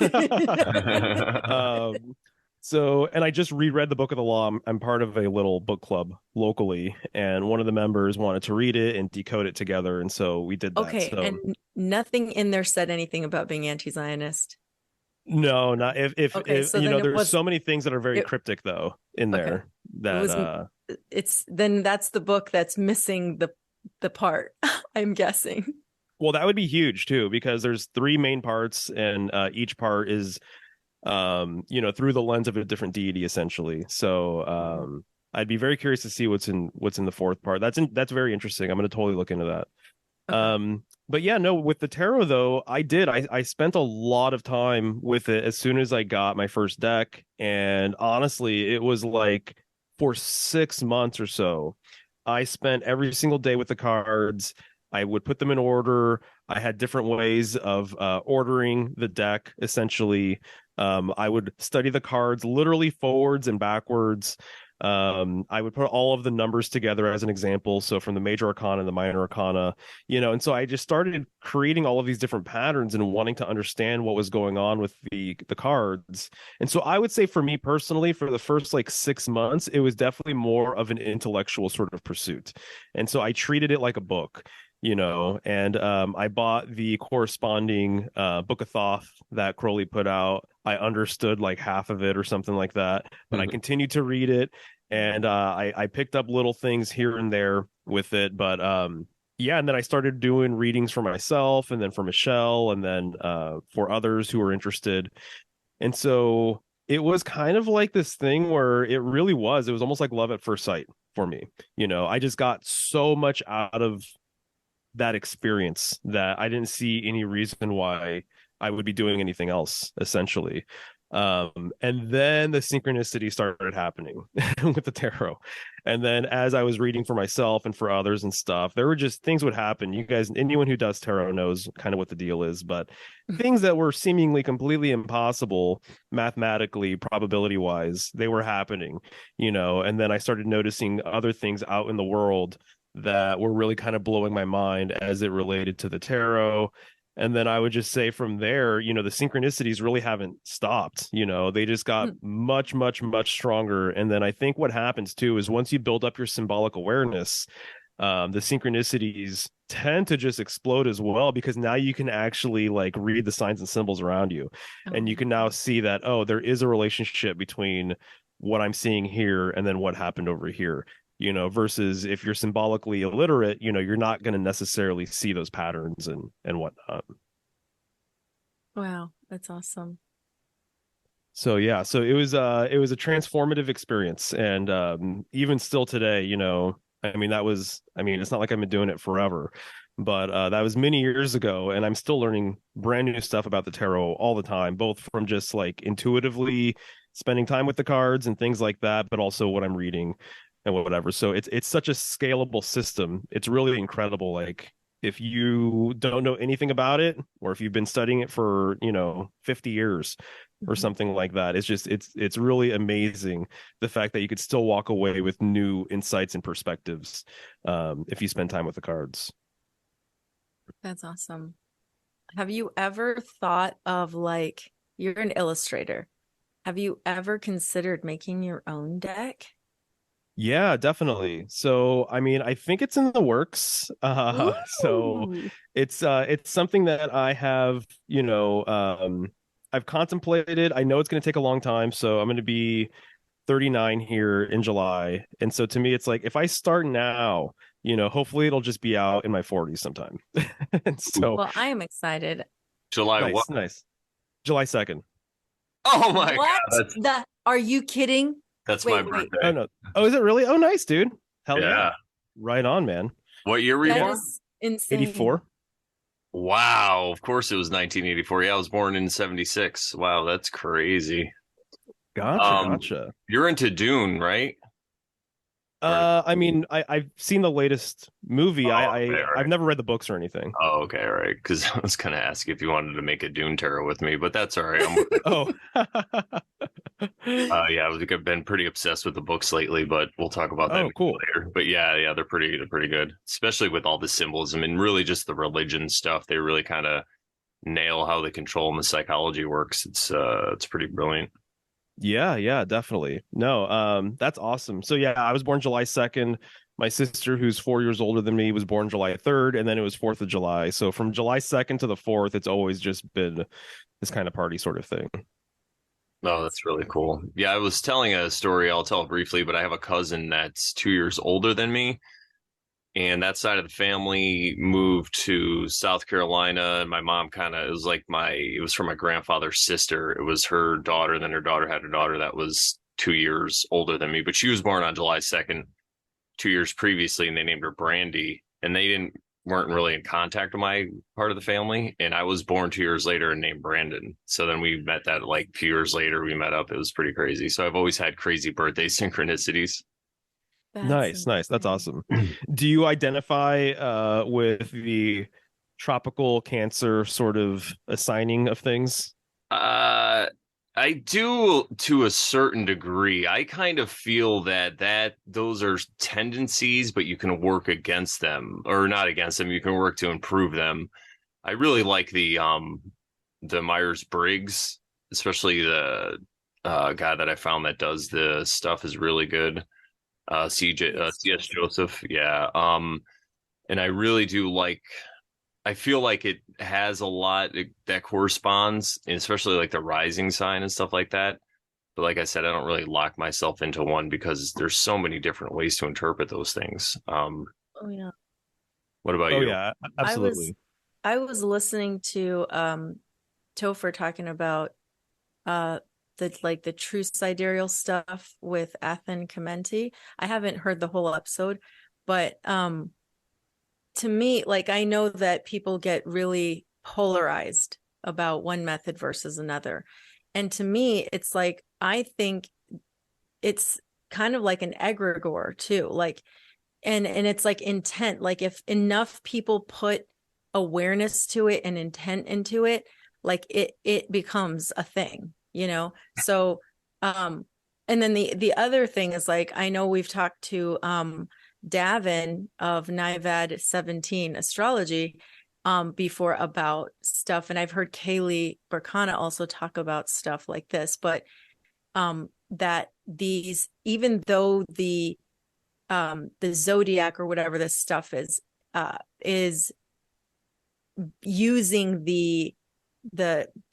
So, and I just reread the Book of the Law. I'm part of a little book club locally, and one of the members wanted to read it and decode it together, and so we did that. Okay, So, and nothing in there said anything about being anti-Zionist. no, not if Okay, if so you then know, it there's was so many things that are very it, cryptic though in okay. there It that was it's then that's the book that's missing the part, I'm guessing. well, that would be huge too, because there's 3 main parts, and each part is through the lens of a different deity essentially. So I'd be very curious to see what's in the 4th part. That's very interesting. I'm going to totally look into that. Okay. But yeah, no, with the tarot though, I spent a lot of time with it as soon as I got my first deck, and honestly, it was like for 6 months or so, I spent every single day with the cards. I would put them in order. I had different ways of ordering the deck essentially. I would study the cards literally forwards and backwards. I would put all of the numbers together as an example. So from the major arcana and the minor arcana, and so I just started creating all of these different patterns and wanting to understand what was going on with the cards. And so I would say for me personally, for the first like 6 months, it was definitely more of an intellectual sort of pursuit. And so I treated it like a book. And I bought the corresponding Book of Thoth that Crowley put out. I understood like half of it or something like that, but I continued to read it, and I picked up little things here and there with it. But yeah, and then I started doing readings for myself, and then for Michelle, and then for others who were interested. And so it was kind of like this thing where it was almost like love at first sight for me. I just got so much out of that experience that I didn't see any reason why I would be doing anything else, essentially. And then the synchronicity started happening with the tarot. And then as I was reading for myself and for others and stuff, there were just things would happen. You guys, anyone who does tarot knows kind of what the deal is, but things that were seemingly completely impossible mathematically, probability wise, they were happening, and then I started noticing other things out in the world that were really kind of blowing my mind as it related to the tarot. And then I would just say from there, the synchronicities really haven't stopped. They just got much, much, much stronger. And then I think what happens too is once you build up your symbolic awareness, the synchronicities tend to just explode as well, because now you can actually like read the signs and symbols around you. And you can now see that, oh, there is a relationship between what I'm seeing here and then what happened over here. Versus if you're symbolically illiterate, you're not going to necessarily see those patterns and whatnot. Wow, that's awesome. So yeah, so it was a transformative experience, and even still today, it's not like I've been doing it forever, but that was many years ago, and I'm still learning brand new stuff about the tarot all the time, both from just like intuitively spending time with the cards and things like that, but also what I'm reading and whatever. So it's such a scalable system. It's really incredible. Like if you don't know anything about it, or if you've been studying it for 50 years or something like that, it's really amazing the fact that you could still walk away with new insights and perspectives if you spend time with the cards. That's awesome. Have you ever thought of, like, you're an illustrator, have you ever considered making your own deck? Yeah, definitely. So, I think it's in the works. So Ooh. it's something that I have, I've contemplated. I know it's going to take a long time, so I'm going to be 39 here in July. And so to me, it's like if I start now, hopefully it'll just be out in my 40s sometime. And so Well, I am excited. July nice, what? nice. July 2nd. Oh my What God, the? Are you kidding? that's my Wait. birthday. Oh no. Oh, is it really? Oh, nice, dude. Hell yeah. Yeah. Right on, man. What year were you That born? is insane. 84. Wow, of course it was 1984. Yeah, I was born in 76. Wow, that's crazy. Gotcha. You're into Dune, right? I've seen the latest movie. Okay, right. I've never read the books or anything. Oh, okay, all right. Because I was gonna ask if you wanted to make a Dune tarot with me, but that's all right. I'm with it. Oh. Yeah, I've been pretty obsessed with the books lately, but we'll talk about that Oh, cool. later. But yeah, they're pretty good, especially with all the symbolism and really just the religion stuff. They really kind of nail how the control and the psychology works. It's pretty brilliant. Yeah, yeah, definitely. No, that's awesome. So yeah, I was born July 2nd. My sister, who's 4 years older than me, was born July 3rd, and then it was 4th of July. So from July 2nd to the 4th, it's always just been this kind of party sort of thing. Oh, that's really cool. Yeah, I was telling a story. I'll tell it briefly, but I have a cousin that's 2 years older than me, and that side of the family moved to South Carolina. And my mom kind of, it was from my grandfather's sister. It was her daughter. Then her daughter had a daughter that was 2 years older than me, but she was born on July 2nd, 2 years previously, and they named her Brandy. And they weren't really in contact with my part of the family. And I was born 2 years later and named Brandon. So then we met that like a few years later, we met up. It was pretty crazy. So I've always had crazy birthday synchronicities. That's Nice, nice. That's insane. awesome. Do you identify with the tropical Cancer sort of assigning of things? Uh, I do to a certain degree. I kind of feel that those are tendencies, but you can work against them or not against them. You can work to improve them. I really like the Myers-Briggs, especially the guy that I found that does the stuff is really good. Yes, CS Joseph. Joseph, yeah. And I really do like. I feel like it has a lot that corresponds, and especially like the rising sign and stuff like that. But like I said, I don't really lock myself into one because there's so many different ways to interpret those things. Oh yeah. What about Oh you? yeah, I was absolutely. I was listening to Topher talking about uh the true sidereal stuff with Athen Commenti. I haven't heard the whole episode, but to me, like I know that people get really polarized about one method versus another. And to me, it's like I think it's kind of like an egregore too. Like and it's like intent. Like if enough people put awareness to it and intent into it, like it becomes a thing, you know? So um and then the other thing is like I know we've talked to Davin of NIVAD 17 astrology before about stuff, and I've heard Kaylee Burkana also talk about stuff like this, but that these, even though the zodiac or whatever this stuff is using the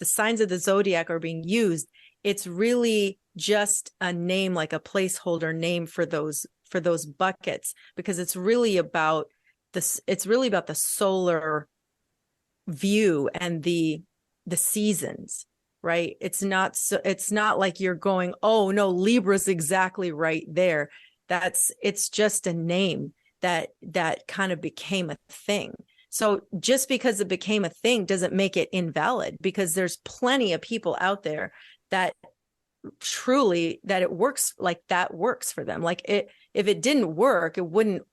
signs of the zodiac are being used, it's really just a name, like a placeholder name for those buckets, because it's really about the solar view and the seasons, right? It's not like you're going, oh no, Libra's exactly right there. It's just a name that kind of became a thing. So just because it became a thing doesn't make it invalid, because there's plenty of people out there that truly that it works, like that works for them. Like if it didn't work, it wouldn't,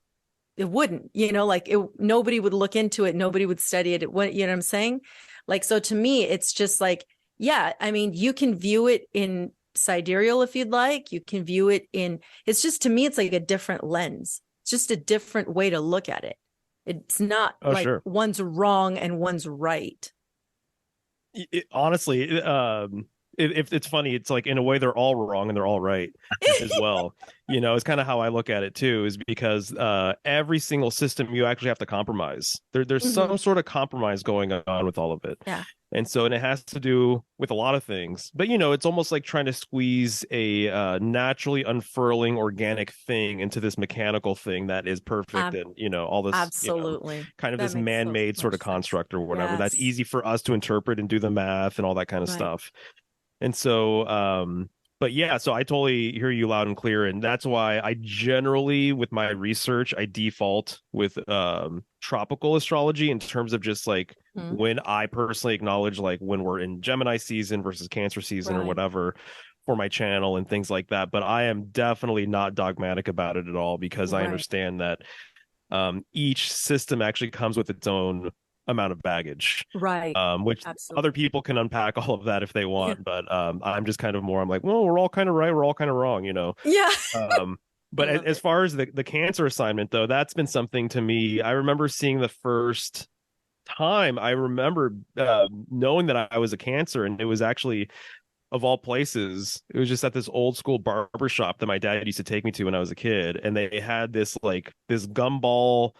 like nobody would look into it, nobody would study it. You know what I'm saying? Like, so to me, it's just like, yeah, I mean, you can view it in sidereal if you'd like. You can view it in, it's just, to me, it's like a different lens. It's just a different way to look at it. It's not Oh like sure. one's wrong and one's right. Honestly, if it's funny, it's like in a way they're all wrong and they're all right as well. It's kind of how I look at it too, is because every single system you actually have to compromise. There's Mm-hmm. some sort of compromise going on with all of it. Yeah. And it has to do with a lot of things. But it's almost like trying to squeeze a naturally unfurling organic thing into this mechanical thing that is perfect, and all this, Absolutely. kind of That this makes so man-made sort much of sense. construct or whatever that's Yes. easy for us to interpret and do the math and all that kind of Right. stuff. And so, but yeah, so I totally hear you loud and clear. And that's why I generally, with my research, I default with tropical astrology in terms of just like Mhm. when I personally acknowledge, like when we're in Gemini season versus Cancer season or Right. whatever for my channel and things like that. But I am definitely not dogmatic about it at all, because I Right. understand that each system actually comes with its own amount of baggage, Right. which other Absolutely. people can unpack all of that if they Yeah. want. But I'm just kind of more, I'm like, well, we're all kind of right. We're all kind of wrong, you know? Yeah. Um, I but love as it. far as the cancer assignment, though, that's been something to me. I remember seeing the first time I remember knowing that I was a cancer, and it was actually of all places, it was just at this old school barber shop that my dad used to take me to when I was a kid, and they had this gumball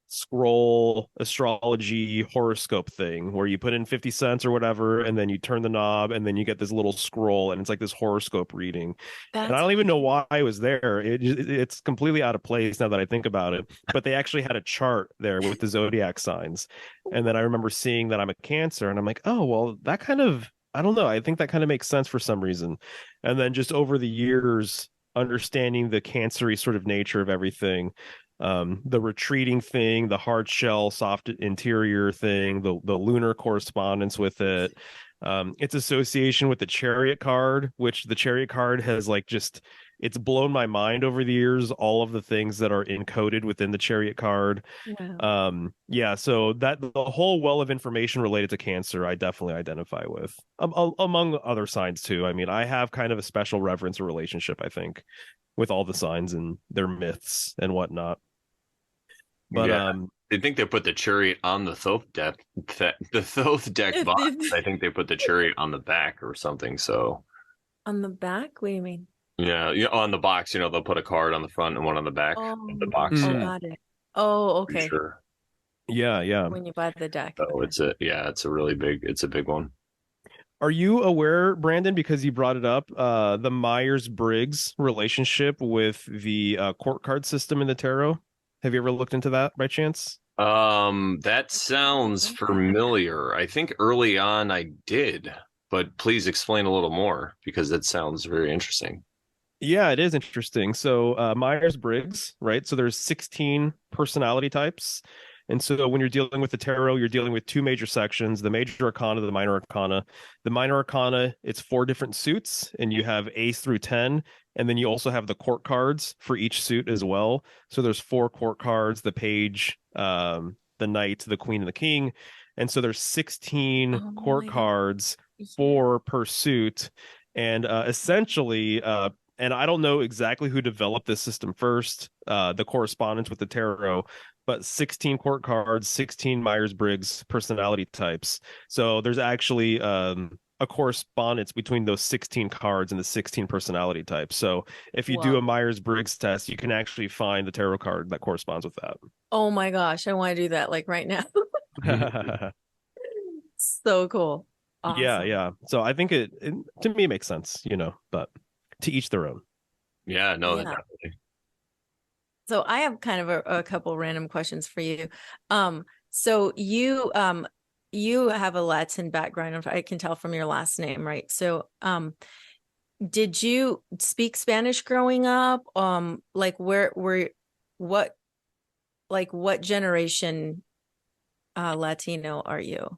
scroll astrology horoscope thing where you put in 50 cents or whatever, and then you turn the knob, and then you get this little scroll, and it's like this horoscope reading. And I That's don't even know cute. why I was there. It's completely out of place now that I think about it. But they actually had a chart there with the zodiac signs. And then I remember seeing that I'm a Cancer, and I'm like, oh, well, that kind of, I don't know. I think that kind of makes sense for some reason. And then just over the years, understanding the cancery sort of nature of everything, the retreating thing, the hard shell, soft interior thing, the lunar correspondence with it, its association with the chariot card, which the chariot card has like just it's blown my mind over the years, all of the things that are encoded within the chariot card. Wow. Yeah, so that the whole well of information related to cancer I definitely identify with, among other signs too. I mean, I have kind of a special reverence or relationship, I think, with all the signs and their myths and whatnot. But Yeah. I think they put the cherry on the Thoth deck, the Thoth deck If, box. if I think they put the cherry on the back or something. So on the back, what do you mean? yeah, on the box, they'll put a card on the front and one on the back of the Oh, box. oh, Yeah, mm, got it. Oh, pretty okay. sure. yeah, yeah. When you buy the deck. So Okay. it's a big one. Are you aware, Brandon, because you brought it up, the Myers-Briggs relationship with the court card system in the tarot? Have you ever looked into that by chance? That sounds What's that? familiar. I think early on I did, but please explain a little more because that sounds very interesting. Yeah, it is interesting. So Myers-Briggs, right? So there's 16 personality types. And so when you're dealing with the tarot, you're dealing with two major sections, the major arcana, the minor arcana. The minor arcana, it's four different suits, and you have ace through 10. And then you also have the court cards for each suit as well. So there's four court cards, the page, the knight, the queen, and the king. And so there's 16 Oh court my God. cards, Yeah. four per suit. And essentially, and I don't know exactly who developed this system first, the correspondence with the tarot, but 16 court cards, 16 Myers-Briggs personality types. So there's actually a correspondence between those 16 cards and the 16 personality types. So if you do a Whoa. Myers-Briggs test, you can actually find the tarot card that corresponds with Oh my gosh. I want to do that like right now. that. So cool. Yeah, Awesome. yeah. So I think it to me it makes sense, but to each their own. Yeah, no, that Yeah. definitely. So I have kind of a couple random questions for you. So you have a Latin background, I can tell from your last name, right? So did you speak Spanish growing up? Like what what generation Latino are you?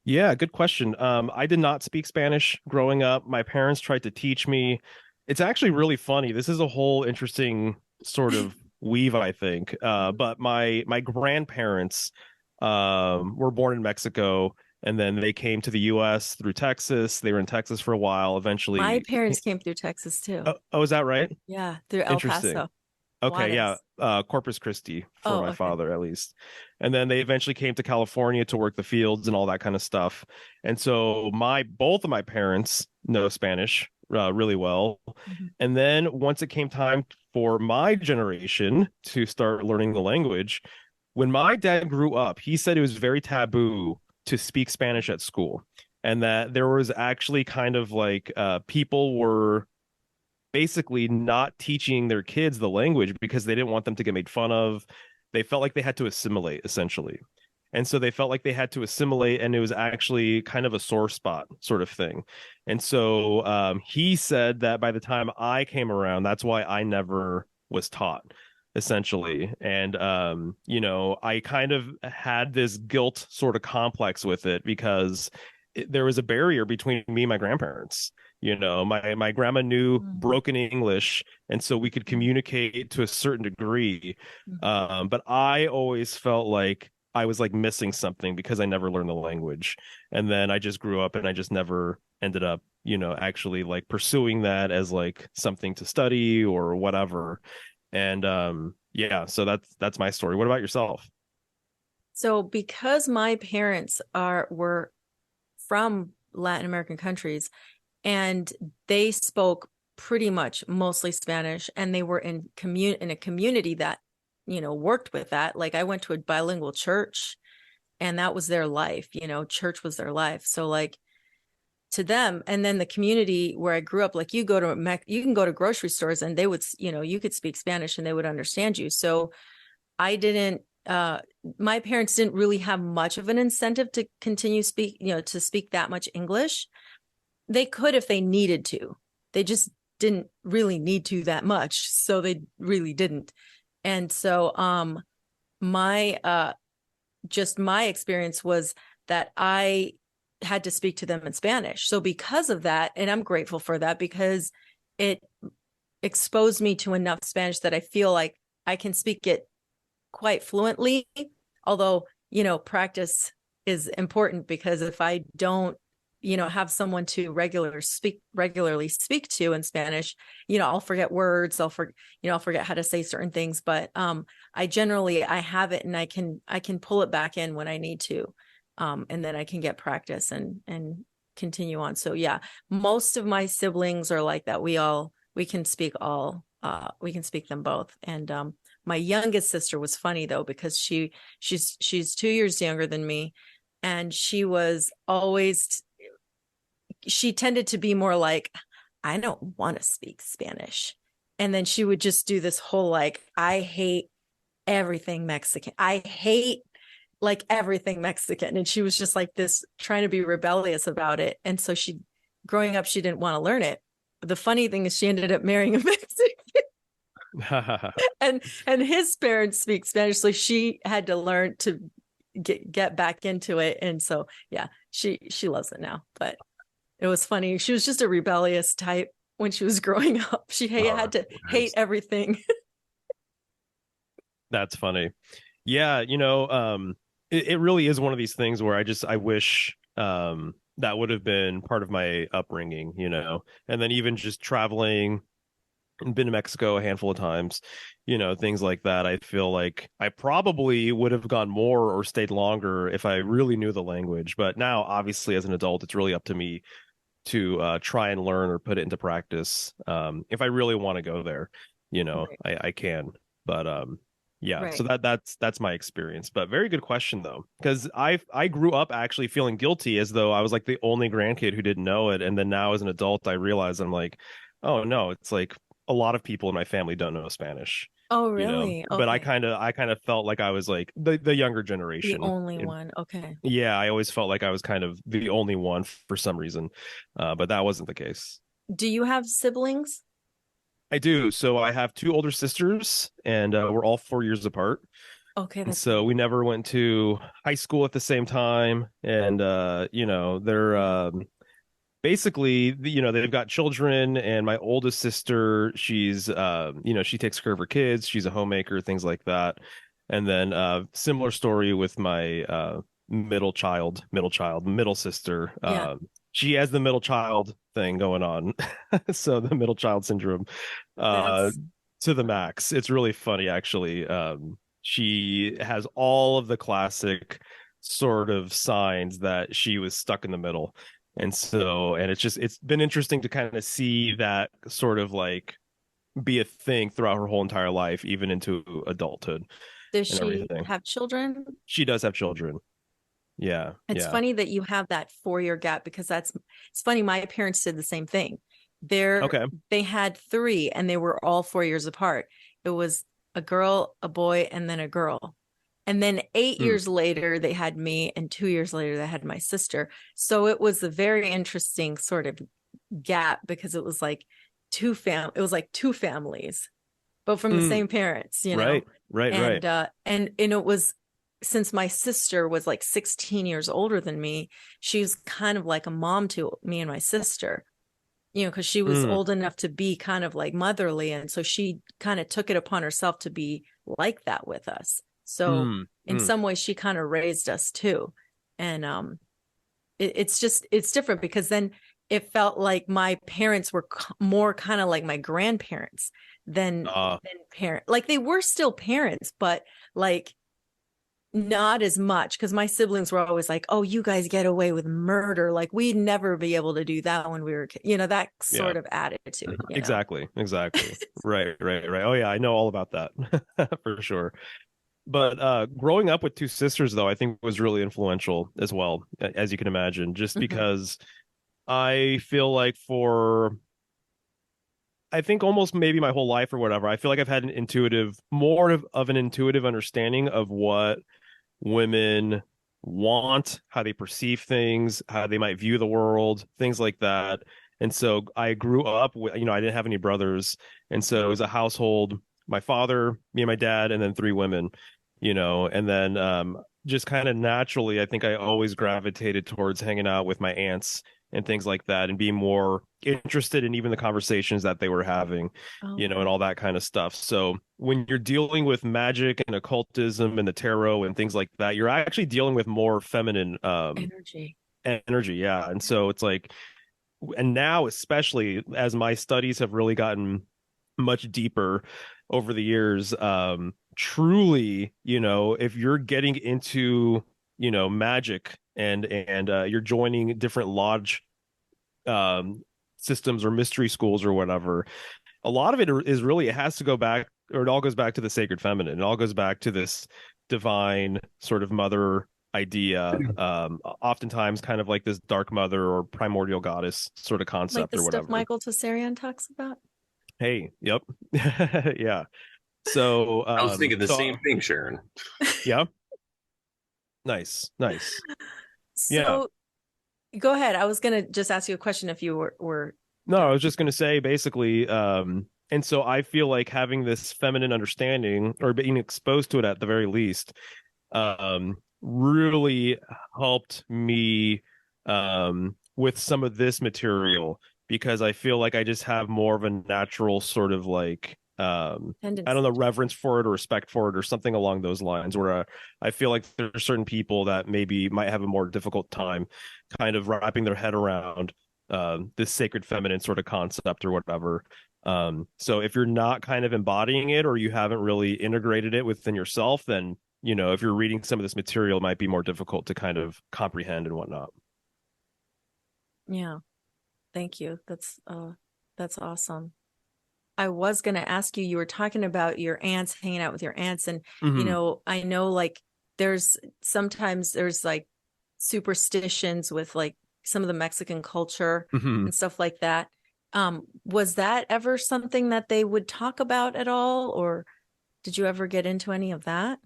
Yeah, good question. I did not speak Spanish growing up. My parents tried to teach me. It's actually really funny. This is a whole interesting sort of weave, I think. But my grandparents were born in Mexico, and then they came to the U.S. through Texas. They were in Texas for a while. My Eventually, parents came through Texas too. oh, is that right? Yeah, through El Interesting. Paso, Okay, yeah, Juarez. Corpus Christi for Oh, my okay. father at least. And then they eventually came to California to work the fields and all that kind of stuff. And so my both of my parents know Spanish really well. Mhm. And then once it came time for my generation to start learning the language, when my dad grew up, he said it was very taboo to speak Spanish at school. And that there was actually kind of like people were basically not teaching their kids the language because they didn't want them to get made fun of. They felt like they had to assimilate essentially. And so they felt like they had to assimilate, and it was actually kind of a sore spot sort of thing. And so he said that by the time I came around, that's why I never was taught essentially. And I kind of had this guilt sort of complex with it because there was a barrier between me and my grandparents. My grandma knew Mhm. broken English, and so we could communicate to a certain degree. Mhm. But I always felt like I was like missing something because I never learned the language. And then I just grew up and I just never ended up, actually like pursuing that as like something to study or whatever. And yeah, so that's my story. What about yourself? So because my parents were from Latin American countries and they spoke pretty much mostly Spanish, and they were in a community that, worked with that. Like I went to a bilingual church, and that was their life, church was their life. So like to them, and then the community where I grew up, like you can go to grocery stores and they would, you could speak Spanish and they would understand you. So I didn't my parents didn't really have much of an incentive to continue to speak that much English. They could if they needed to. They just didn't really need to that much. So they really didn't. And so my my experience was that I had to speak to them in Spanish. So because of that, and I'm grateful for that because it exposed me to enough Spanish that I feel like I can speak it quite fluently. Although, practice is important, because if I don't, have someone to regularly speak to in Spanish, I'll forget words. I'll forget how to say certain things. But I have it, and I can pull it back in when I need to. And then I can get practice and continue on. So yeah, most of my siblings are like that. We can speak them both. And my youngest sister was funny though, because she's 2 years younger than me, and she tended to be more like, I don't want to speak Spanish. And then she would just do this whole like, I hate everything Mexican. I hate like everything Mexican. And she was just like this, trying to be rebellious about it. And so growing up, she didn't want to learn it. But the funny thing is she ended up marrying a Mexican. and his parents speak Spanish, so she had to learn to get back into it. And so yeah, she loves it now. But it was funny. She was just a rebellious type when she was growing up. She had to hate everything. That's funny. Yeah, it really is one of these things where I wish that would have been part of my upbringing, and then even just traveling and been to Mexico a handful of times, things like that. I feel like I probably would have gone more or stayed longer if I really knew the language. But now, obviously, as an adult, it's really up to me to try and learn or put it into practice. If I really want to go there, Right. I can. But yeah, Right. so that's my experience. But very good question though, because I grew up actually feeling guilty as though I was like the only grandkid who didn't know it, and then now as an adult, I realize I'm like, oh no, it's like a lot of people in my family don't know Spanish. Oh, really? But I Okay. kind of felt like I was like the younger The generation. only one. Okay. Yeah, I always felt like I was kind of the only one for some reason, but that wasn't the case. Do you have siblings? I do. So I have two older sisters, and we're all 4 years apart. Okay, And that's so we never went to high school at the same time. And they're basically, they've got children. And my oldest sister, she's she takes care of her kids. She's a homemaker, things like that. And then similar story with my middle sister. yeah. She has the middle child thing going on. So the middle child syndrome uh That's to the max. It's really funny actually. She has all of the classic sort of signs that she was stuck in the middle. And it's been interesting to kind of see that sort of like be a thing throughout her whole entire life, even into adulthood Does and she everything. have children? She does have children. Yeah, It's yeah. funny that you have that 4 year gap, because it's funny. My parents did the same thing. Okay. They had three, and they were all 4 years apart. It was a girl, a boy, and then a girl. And then 8 years later, they had me, and 2 years later, they had my sister. So it was a very interesting sort of gap, because it was like it was like two families, but from the Mm. same parents, Right, right, right. and it was, since my sister was like 16 years older than me, she was kind of like a mom to me and my sister, because she was Mm. old enough to be kind of like motherly. And so she kind of took it upon herself to be like that with us. So Mm, in mm. some ways she kind of raised us too. And it's different because then it felt like my parents were more kind of like my grandparents than parent. Like they were still parents, but like not as much, because my siblings were always like, oh, you guys get away with murder, like we'd never be able to do that when we were that Yeah, sort of attitude. exactly. Right, right, right. Oh yeah, I know all about that for sure. But growing up with two sisters, though, I think was really influential as well, as you can imagine, just Mhm. because I feel like I think almost maybe my whole life or whatever, I feel like I've had more of an intuitive understanding of what women want, how they perceive things, how they might view the world, things like that. And so I grew up with, I didn't have any brothers. And so it was a household, my father, me and my dad, and then three women, and then just kind of naturally, I think I always gravitated towards hanging out with my aunts and things like that and being more interested in even the conversations that they were having, and Okay. all that kind of stuff. So when you're dealing with magic and occultism and the tarot and things like that, you're actually dealing with more feminine Energy. energy. Yeah. And so it's like, and now, especially as my studies have really gotten much deeper over the years, truly, if you're getting into, magic and you're joining different lodge um systems or mystery schools or whatever, a lot of it is really, it has to go back, or it all goes back to the sacred feminine. It all goes back to this divine sort of mother idea, oftentimes kind of like this dark mother or primordial goddess sort of Like concept the or stuff whatever. Michael Tessarian talks about. Hey, yep. Yeah. So I was thinking the same thing, Sharon. yeah, nice. Yeah. So go ahead. I was gonna just ask you a question if you were No, I done. was just going to say basically, and so I feel like having this feminine understanding or being exposed to it at the very least, really helped me with some of this material because I feel like I just have more of a natural sort of like, I don't know, Tendency. reverence for it or respect for it or something along those lines, where I feel like there are certain people that maybe might have a more difficult time kind of wrapping their head around this sacred feminine sort of concept or whatever. So if you're not kind of embodying it or you haven't really integrated it within yourself, then if you're reading some of this material, it might be more difficult to kind of comprehend and whatnot. Yeah. Thank you. That's awesome. I was going to ask you, you were talking about your aunts, hanging out with your aunts. And, Hmm. I know like sometimes there's like superstitions with like some of the Mexican culture Hmm. and stuff like that. Was that ever something that they would talk about at all? Or did you ever get into any of that?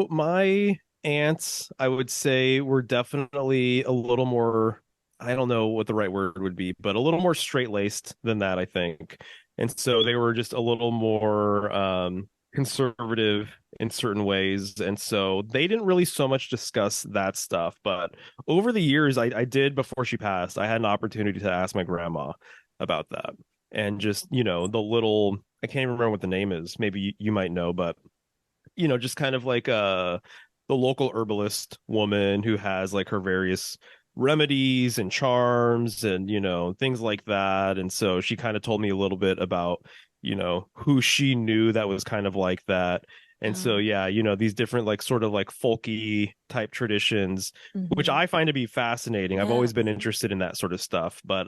My aunts, I would say, were definitely a little more, I don't know what the right word would be, but a little more straight-laced than that, I think. And so they were just a little more conservative in certain ways. And so they didn't really so much discuss that stuff. But over the years, I did, before she passed, I had an opportunity to ask my grandma about that. And just, the little, I can't even remember what the name is. Maybe you might know, but just kind of like the local herbalist woman who has like her various remedies and charms and things like that. And so she kind of told me a little bit about who she knew that was kind of like that. And so Oh, yeah, these different like sort of like folky type traditions, which mhm. I find to be fascinating. I've always Yes. been interested in that sort of stuff, but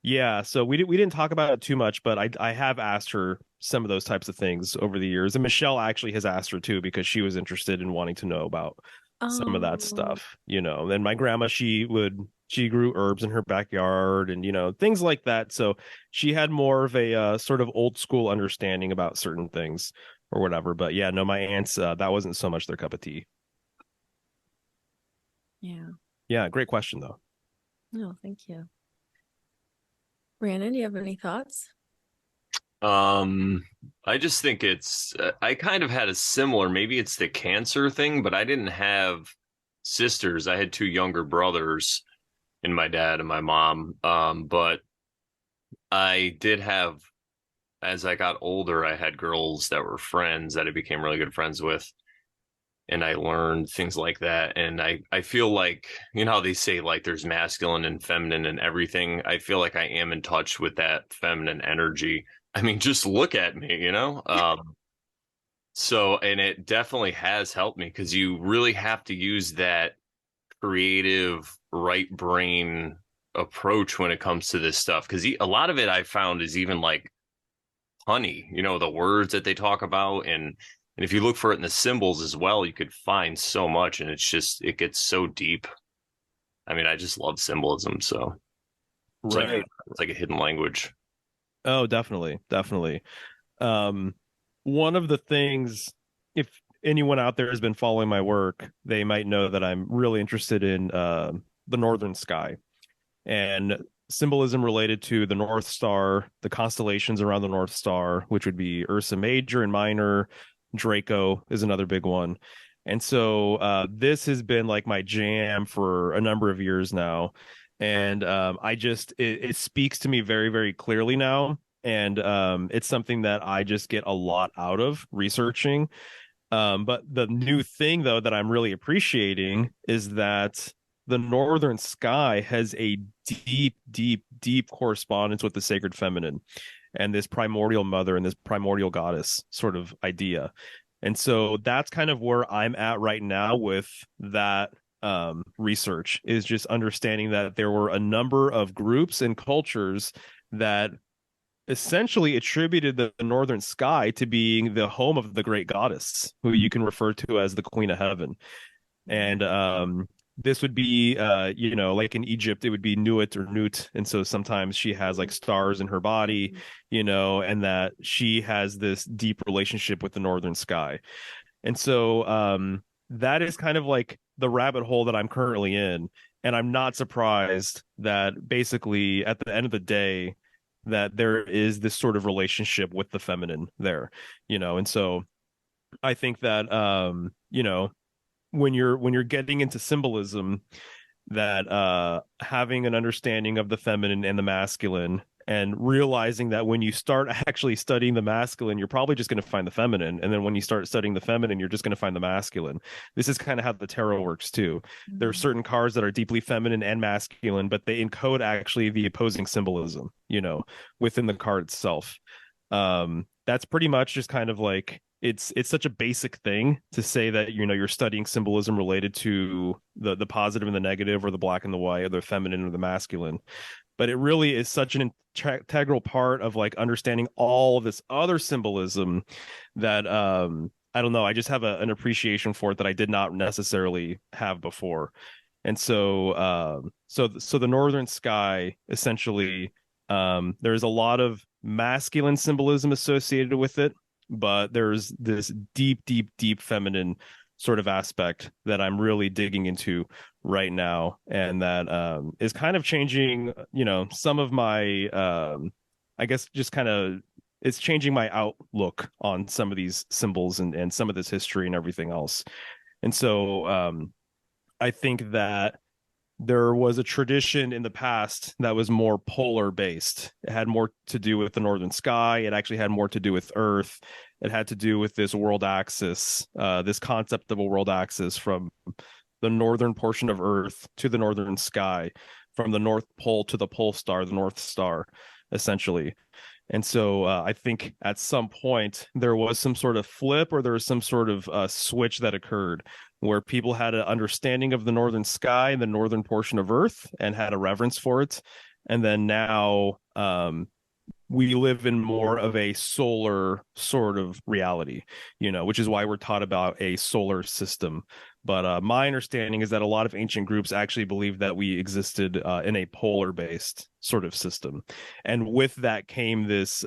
yeah, so we didn't talk about it too much, but I have asked her some of those types of things over the years, and Michelle actually has asked her too because she was interested in wanting to know about some of that Oh, stuff, And my grandma, she grew herbs in her backyard and things like that, so she had more of a sort of old school understanding about certain things or whatever. But yeah, no, my aunts, that wasn't so much their cup of tea. yeah. Yeah, great question though. No, thank you. Brandon, do you have any thoughts? Um, I just think I kind of had a similar, maybe it's the cancer thing, but I didn't have sisters. I had two younger brothers and my dad and my mom. But I did have as I got older, I had girls that were friends that I became really good friends with. And I learned things like that. And I feel like, you know how they say like there's masculine and feminine and everything. I feel like I am in touch with that feminine energy. I mean, just look at me, you know? So, and it definitely has helped me because you really have to use that creative right brain approach when it comes to this stuff. Because a lot of it I found is even like honey, you know, the words that they talk about. And if you look for it in the symbols as well, you could find so much. And it's just, it gets so deep. I mean, I just love symbolism. So Right. it's like a hidden language. Oh, definitely, definitely. Um, one of the things, if anyone out there has been following my work, they might know that I'm really interested in the northern sky and symbolism related to the North Star, the constellations around the North Star, which would be Ursa Major and Minor. Draco is another big one. And so this has been like my jam for a number of years now. And it speaks to me very, very clearly now. And it's something that I just get a lot out of researching. But the new thing, though, that I'm really appreciating is that the northern sky has a deep, deep, deep correspondence with the sacred feminine and this primordial mother and this primordial goddess sort of idea. And so that's kind of where I'm at right now with that research, is just understanding that there were a number of groups and cultures that essentially attributed the northern sky to being the home of the great goddess, who you can refer to as the Queen of Heaven. And this would be like in Egypt it would be Nuit or Nut, and so sometimes she has like stars in her body, and that she has this deep relationship with the northern sky. And so that is kind of like the rabbit hole that I'm currently in. And I'm not surprised that basically at the end of the day, that there is this sort of relationship with the feminine there, and so I think that when you're getting into symbolism, that having an understanding of the feminine and the masculine, and realizing that when you start actually studying the masculine, you're probably just going to find the feminine, and then when you start studying the feminine, you're just going to find the masculine. This is kind of how the tarot works too. There are certain cards that are deeply feminine and masculine, but they encode actually the opposing symbolism, within the card itself. That's pretty much just kind of like, it's such a basic thing to say that you're studying symbolism related to the positive and the negative, or the black and the white, or the feminine or the masculine, but it really is such an integral part of like understanding all of this other symbolism that I don't know, I just have an appreciation for it that I did not necessarily have before. And so so the northern sky essentially, there's a lot of masculine symbolism associated with it, but there's this deep, deep, deep feminine sort of aspect that I'm really digging into right now, and that is kind of changing, some of my, I guess, just kind of, it's changing my outlook on some of these symbols and some of this history and everything else. And so I think that there was a tradition in the past that was more polar based. It had more to do with the northern sky. It actually had more to do with Earth. It had to do with this world axis, this concept of a world axis from the northern portion of Earth to the northern sky, from the North Pole to the pole star, the North Star, essentially. And so I think at some point there was some sort of flip, or there was some sort of switch that occurred where people had an understanding of the northern sky and the northern portion of Earth and had a reverence for it. And then now we live in more of a solar sort of reality, which is why we're taught about a solar system. But my understanding is that a lot of ancient groups actually believed that we existed in a polar based sort of system. And with that came this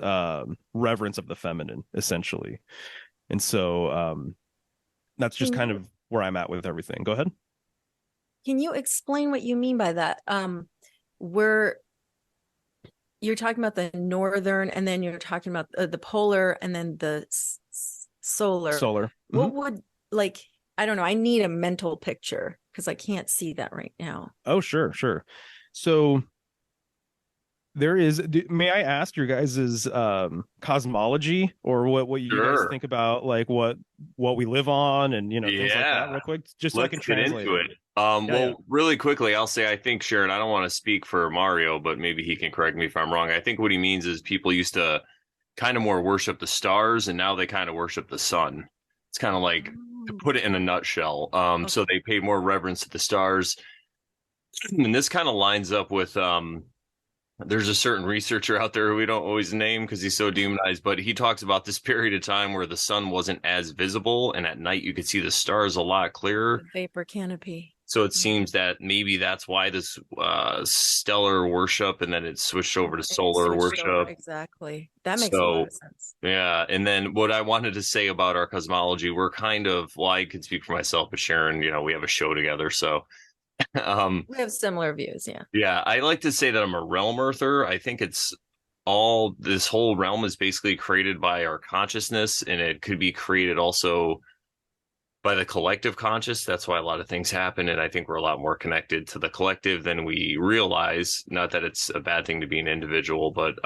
reverence of the feminine, essentially. And so that's just kind of where I'm at with everything. Go ahead. Can you explain what you mean by that? Where you're talking about the northern, and then you're talking about the polar, and then the solar. Solar. What would, like, I don't know, I need a mental picture because I can't see that right now. Oh, sure, sure. So There is. May I ask your guys's cosmology, or what you guys Sure. think about, like what we live on, and things like that, Yeah. real quick, just so I Let's can get translate into it. it. Yeah, yeah. Well, really quickly, I'll say I think Sharon, I don't want to speak for Mario, but maybe he can correct me if I'm wrong. I think what he means is people used to kind of more worship the stars and now they kind of worship the sun. It's kind of like to Oh, put it in a nutshell. So okay. they pay more reverence to the stars. And this kind of lines up with there's a certain researcher out there who we don't always name because he's so demonized, but he talks about this period of time where the sun wasn't as visible, and at night you could see the stars a lot clearer. The vapor canopy. So it Mhm. seems that maybe that's why this stellar worship, and then it switched over to It solar switched over. worship. Exactly. That makes a lot So of sense. yeah, and then what I wanted to say about our cosmology, we're kind of, well, I can speak for myself, but Sharon, we have a show together, so um, We have similar views. Yeah. yeah, I like to say that I'm a realm earther. I think it's all this whole realm is basically created by our consciousness, and it could be created also by the collective conscious. That's why a lot of things happen. And I think we're a lot more connected to the collective than we realize. Not that it's a bad thing to be an individual, but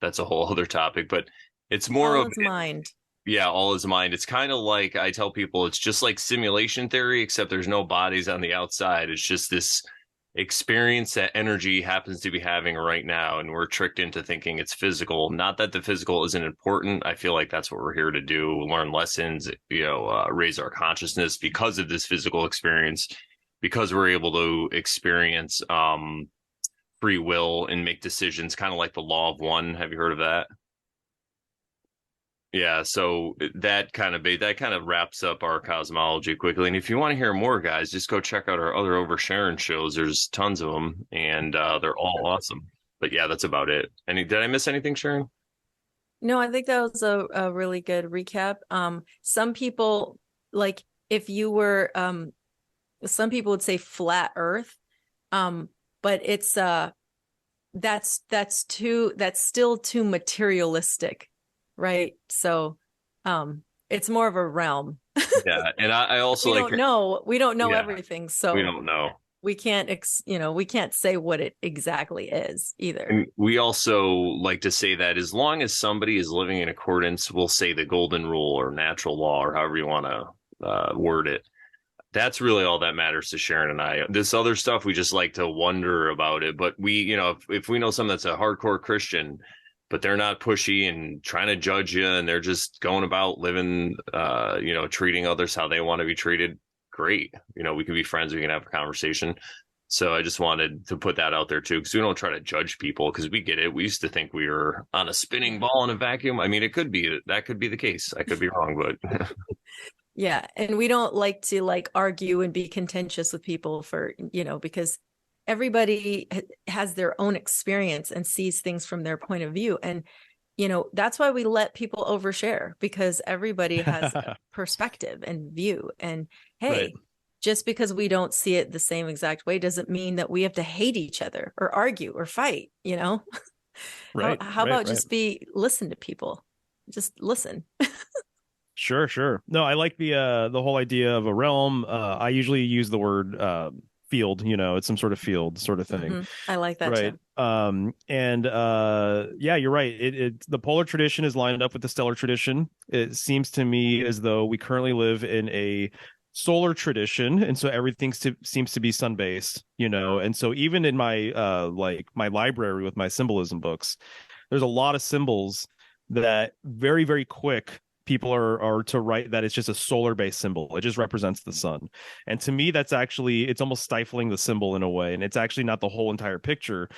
that's a whole other topic. But it's more All of, is mind. yeah, all is mind. It's kind of like I tell people it's just like simulation theory, except there's no bodies on the outside. It's just this experience that energy happens to be having right now. And we're tricked into thinking it's physical. Not that the physical isn't important. I feel like that's what we're here to do, learn lessons, raise our consciousness because of this physical experience, because we're able to experience free will and make decisions, kind of like the law of one. Have you heard of that? Yeah, so that kind of wraps up our cosmology quickly. And if you want to hear more, guys, just go check out our other Over Sharon shows. There's tons of them, and they're all awesome. But yeah, that's about it. Did I miss anything, Sharon? No, I think that was a really good recap. Some people like if you were some people would say flat earth. But it's that's still too materialistic, right? So it's more of a realm. Yeah, and I also like, We don't know yeah, everything, we so don't know. we can't say what it exactly is either. And we also like to say that as long as somebody is living in accordance, we'll say the golden rule or natural law or however you want to word it. That's really all that matters to Sharon and I. This other stuff, we just like to wonder about it. But if we know someone that's a hardcore Christian, but they're not pushy and trying to judge you, and they're just going about living, treating others how they want to be treated, great. We can be friends. We can have a conversation. So I just wanted to put that out there too, because we don't try to judge people because we get it. We used to think we were on a spinning Yeah. ball in a vacuum. I mean, that could be the case. I could be wrong, but Yeah, and we don't like to argue and be contentious with people for, because everybody has their own experience and sees things from their point of view. And, that's why we let people overshare, because everybody has a perspective and view. And Right, hey, just because we don't see it the same exact way doesn't mean that we have to hate each other or argue or fight, How right, how right, about right. just listen to people? Just listen. Sure, sure. No, I like the whole idea of a realm. I usually use the word field, it's some sort of field sort of thing. I like that Right. too. And yeah, you're right. The polar tradition is lined up with the stellar tradition. It seems to me as though we currently live in a solar tradition, and so everything seems to be sun-based, And so even in my like my library with my symbolism books, there's a lot of symbols that very, very quick people are to write that it's just a solar based symbol. It just represents the sun. And to me, it's almost stifling the symbol in a way. And it's actually not the whole entire picture.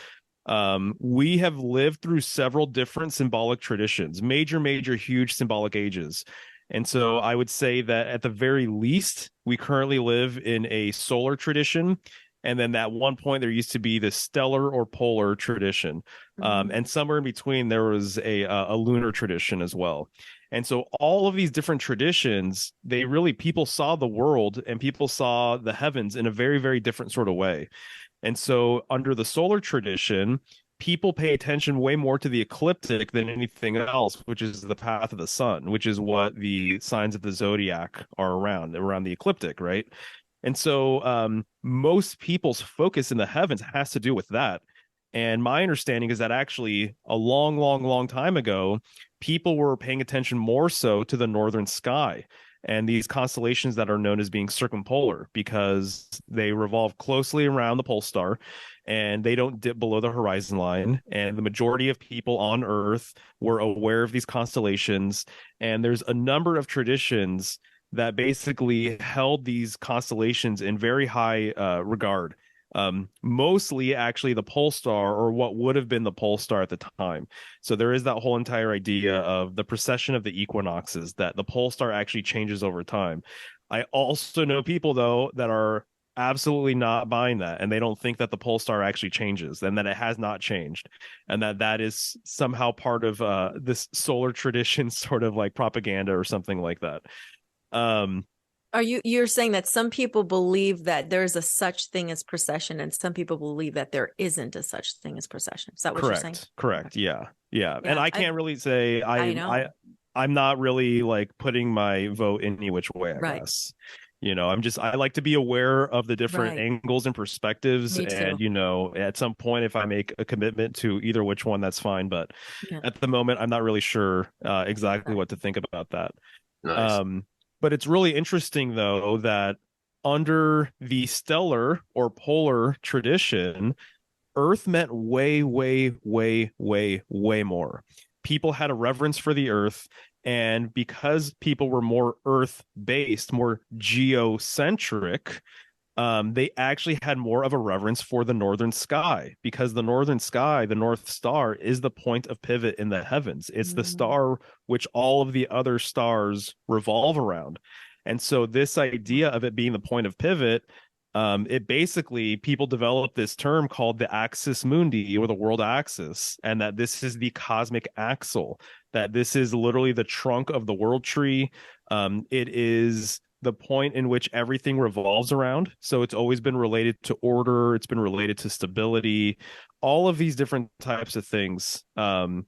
We have lived through several different symbolic traditions, major, huge symbolic ages. And so I would say that at the very least, we currently live in a solar tradition. And then at one point, there used to be the stellar or polar tradition. Mhm. And somewhere in between, there was a lunar tradition as well. And so all of these different traditions, people saw the world and people saw the heavens in a very, very different sort of way. And so, under the solar tradition, people pay attention way more to the ecliptic than anything else, which is the path of the sun, which is what the signs of the zodiac are around the ecliptic, right? And so, most people's focus in the heavens has to do with that. And my understanding is that actually a long, long, long time ago, people were paying attention more so to the northern sky and these constellations that are known as being circumpolar because they revolve closely around the pole star and they don't dip below the horizon line. And the majority of people on Earth were aware of these constellations. And there's a number of traditions that basically held these constellations in very high regard. Mostly actually the pole star, or what would have been the pole star at the time. So there is that whole entire idea of the precession of the equinoxes, that the pole star actually changes over time. I also know people though that are absolutely not buying that, and they don't think that the pole star actually changes and that it has not changed, and that that is somehow part of this solar tradition sort of like propaganda or something like that. You're saying that some people believe that there's a such thing as precession and some people believe that there isn't a such thing as precession? Is that what you're saying? Correct. Yeah. Yeah, And I can't really say I know. I'm not really like putting my vote any which way, I Right. guess. I like to be aware of the different Right. angles and perspectives. Me too. And, at some point, if I make a commitment to either which one, that's fine. But Yeah. at the moment, I'm not really sure exactly Right. what to think about that. Nice. But it's really interesting, though, that under the stellar or polar tradition, Earth meant way, way, way, way, way more. People had a reverence for the Earth. And because people were more Earth based, more geocentric, they actually had more of a reverence for the northern sky because the northern sky, the North Star, is the point of pivot in the heavens. It's the star which all of the other stars revolve around. And so, this idea of it being the point of pivot, it basically, people developed this term called the axis mundi, or the world axis, and that this is the cosmic axle, that this is literally the trunk of the world tree. It is the point in which everything revolves around. So it's always been related to order, it's been related to stability, all of these different types of things. That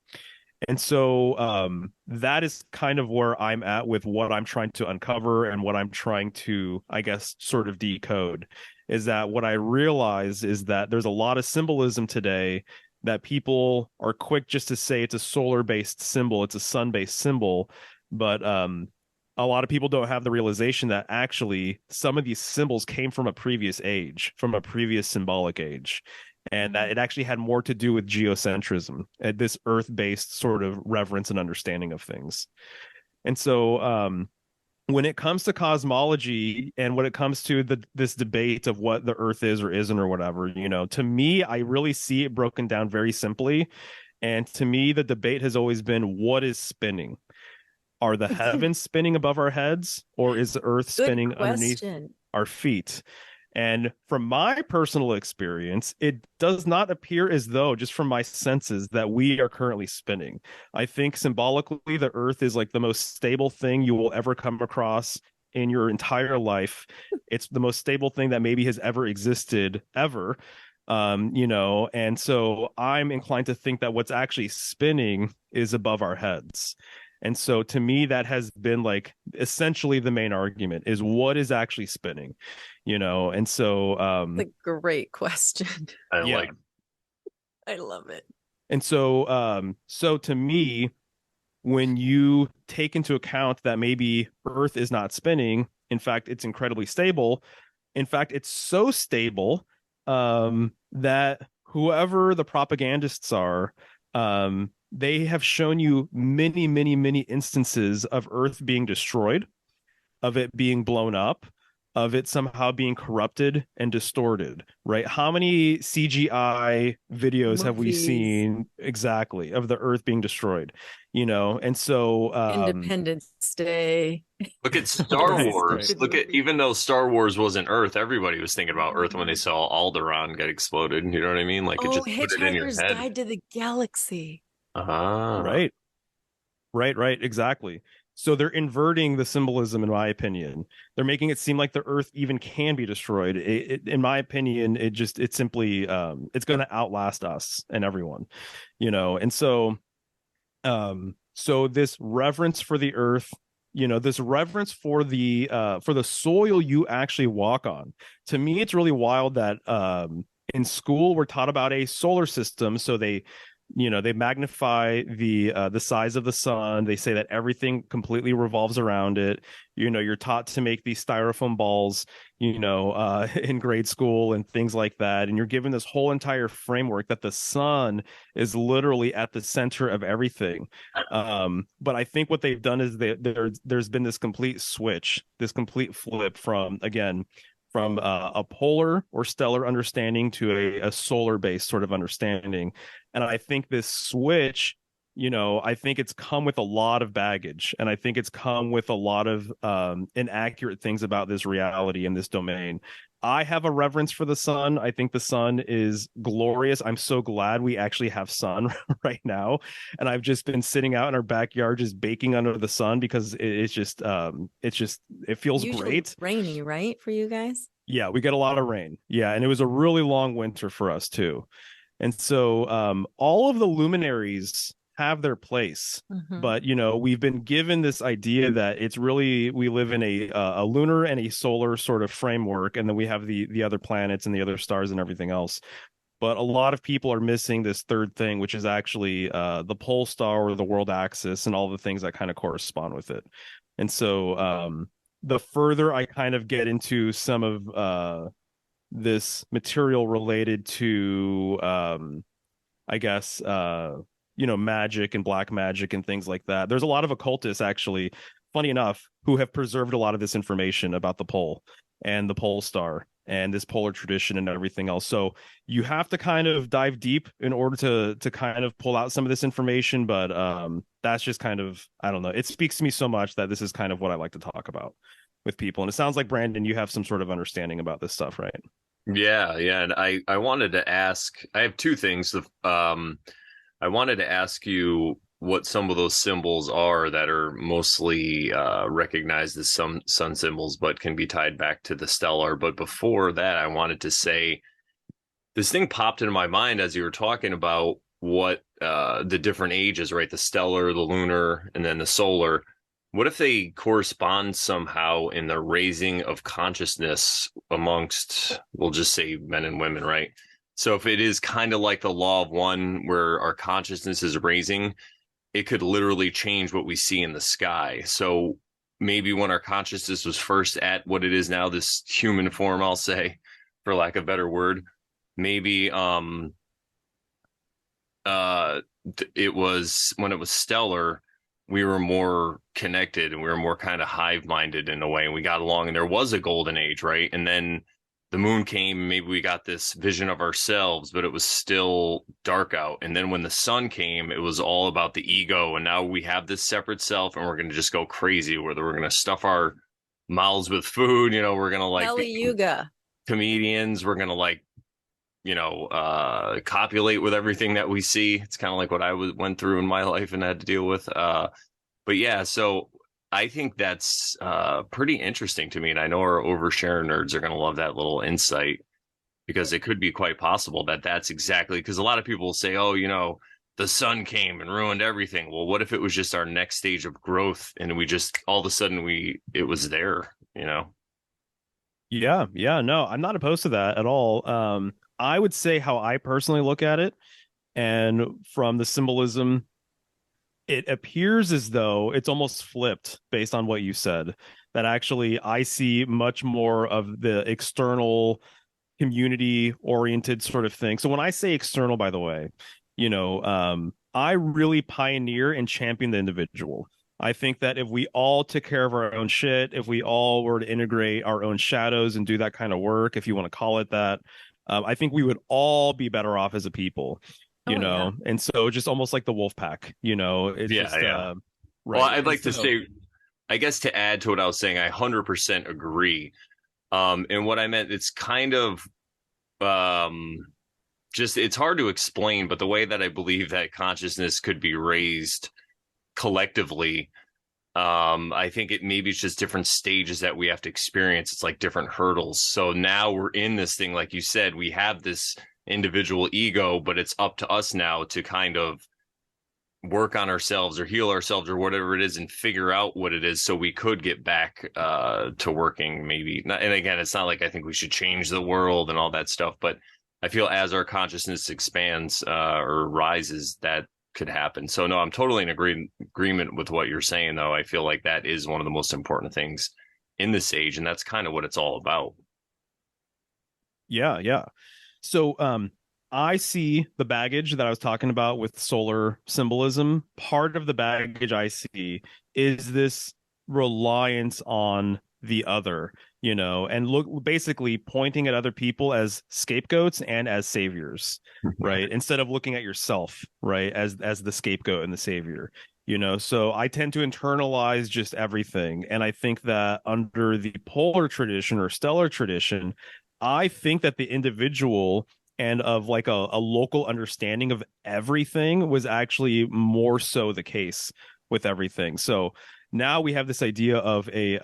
is kind of where I'm at with what I'm trying to uncover and what I'm trying to, I guess, sort of decode. Is that what I realize is that there's a lot of symbolism today that people are quick just to say it's a solar based symbol, it's a sun based symbol. But a lot of people don't have the realization that actually some of these symbols came from a previous age, from a previous symbolic age, and that it actually had more to do with geocentrism, this earth-based sort of reverence and understanding of things. And so when it comes to cosmology and when it comes to this debate of what the earth is or isn't or whatever, to me, I really see it broken down very simply. And to me, the debate has always been, what is spinning? Are the heavens spinning above our heads, or is the earth spinning underneath our feet? And from my personal experience, it does not appear as though, just from my senses, that we are currently spinning. I think symbolically, the earth is like the most stable thing you will ever come across in your entire life. It's the most stable thing that maybe has ever existed, ever. And so I'm inclined to think that what's actually spinning is above our heads. And so to me, that has been like essentially the main argument is what is actually spinning, and so That's a great question. I love it. And so to me, when you take into account that maybe Earth is not spinning, in fact, it's incredibly stable. In fact, it's so stable that whoever the propagandists are, they have shown you many, many, many instances of Earth being destroyed, of it being blown up, of it somehow being corrupted and distorted, right? How many CGI videos have we seen exactly of the Earth being destroyed? And so Independence Day. Look at Star Right, Wars. right. Look at, even though Star Wars wasn't Earth, everybody was thinking about Earth when they saw Alderaan get exploded. You know what I mean? Like, it just put it in your Hitchhiker's head. Guide to the Galaxy. Uh-huh. Right, exactly. So they're inverting the symbolism, in my opinion. They're making it seem like the Earth even can be destroyed. In my opinion, it's simply it's going to outlast us and everyone, And so, so this reverence for the Earth, this reverence for the soil you actually walk on. To me, it's really wild that In school, we're taught about a solar system, so they magnify the size of the sun. They say that everything completely revolves around it. You're taught to make these styrofoam balls, in grade school and things like that. And you're given this whole entire framework that the sun is literally at the center of everything. But I think what they've done is there's been this complete switch, this complete flip from a polar or stellar understanding to a solar based sort of understanding. And I think this switch, I think it's come with a lot of baggage. And I think it's come with a lot of inaccurate things about this reality in this domain. I have a reverence for the sun. I think the sun is glorious. I'm so glad we actually have sun right now. And I've just been sitting out in our backyard just baking under the sun because it feels Usually great. Rainy, right, for you guys? Yeah, we get a lot of rain. Yeah, and it was a really long winter for us too. And so all of the luminaries have their place, but we've been given this idea that it's really we live in a lunar and a solar sort of framework, and then we have the other planets and the other stars and everything else. But a lot of people are missing this third thing, which is actually the pole star or the world axis and all the things that kind of correspond with it. And so the further I kind of get into some of this material related to I guess magic and black magic and things like that, there's a lot of occultists, actually, funny enough, who have preserved a lot of this information about the pole and the pole star and this polar tradition and everything else. So you have to kind of dive deep in order to kind of pull out some of this information, but that's just kind of, I don't know, it speaks to me so much that this is kind of what I like to talk about with people. And it sounds like, Brandon, you have some sort of understanding about this stuff, right? Yeah, and I wanted to ask, I have two things. I wanted to ask you what some of those symbols are that are mostly recognized as some sun symbols, but can be tied back to the stellar. But before that, I wanted to say this thing popped into my mind as you were talking about what the different ages, right? The stellar, the lunar, and then the solar. What if they correspond somehow in the raising of consciousness amongst, we'll just say, men and women, right? So if it is kind of like the law of one where our consciousness is raising, it could literally change what we see in the sky. So maybe when our consciousness was first at what it is now, this human form, I'll say, for lack of a better word, maybe it was when it was stellar, we were more connected and we were more kind of hive minded in a way, and we got along, and there was a golden age, right? And then the moon came, and maybe we got this vision of ourselves, but it was still dark out. And then when the sun came, it was all about the ego, and now we have this separate self, and we're going to just go crazy, whether we're going to stuff our mouths with food, we're going to like Kali Yuga comedians, we're going to like copulate with everything that we see. It's kind of like what I went through in my life and had to deal with. But yeah, so I think that's pretty interesting to me. And I know our overshare nerds are going to love that little insight, because it could be quite possible that that's exactly, because a lot of people will say, oh, the sun came and ruined everything. Well, what if it was just our next stage of growth and we just all of a sudden it was there, Yeah, no, I'm not opposed to that at all. I would say how I personally look at it, and from the symbolism, it appears as though it's almost flipped based on what you said, that actually I see much more of the external community oriented sort of thing. So when I say external, by the way, I really pioneer and champion the individual. I think that if we all took care of our own shit, if we all were to integrate our own shadows and do that kind of work, if you want to call it that, I think we would all be better off as a people, Yeah. And so just almost like the wolf pack, it's Yeah, just, yeah. right. Well, I'd like to say, I guess to add to what I was saying, I 100% agree. And what I meant, it's kind of just, it's hard to explain, but the way that I believe that consciousness could be raised collectively, I think it's just different stages that we have to experience. It's like different hurdles. So now we're in this thing, like you said, we have this individual ego, but it's up to us now to kind of work on ourselves or heal ourselves or whatever it is and figure out what it is so we could get back to working maybe. And again, it's not like I think we should change the world and all that stuff, but I feel as our consciousness expands or rises, that could happen. So no, I'm totally in agreement with what you're saying, though. I feel like that is one of the most important things in this age, and that's kind of what it's all about. Yeah, yeah. So I see the baggage that I was talking about with solar symbolism. Part of the baggage I see is this reliance on the other, and look, basically pointing at other people as scapegoats and as saviors, right? Instead of looking at yourself, right, as the scapegoat and the savior. So I tend to internalize just everything. And I think that under the polar tradition or stellar tradition, I think that the individual and of like a local understanding of everything was actually more so the case with everything. So now we have this idea of a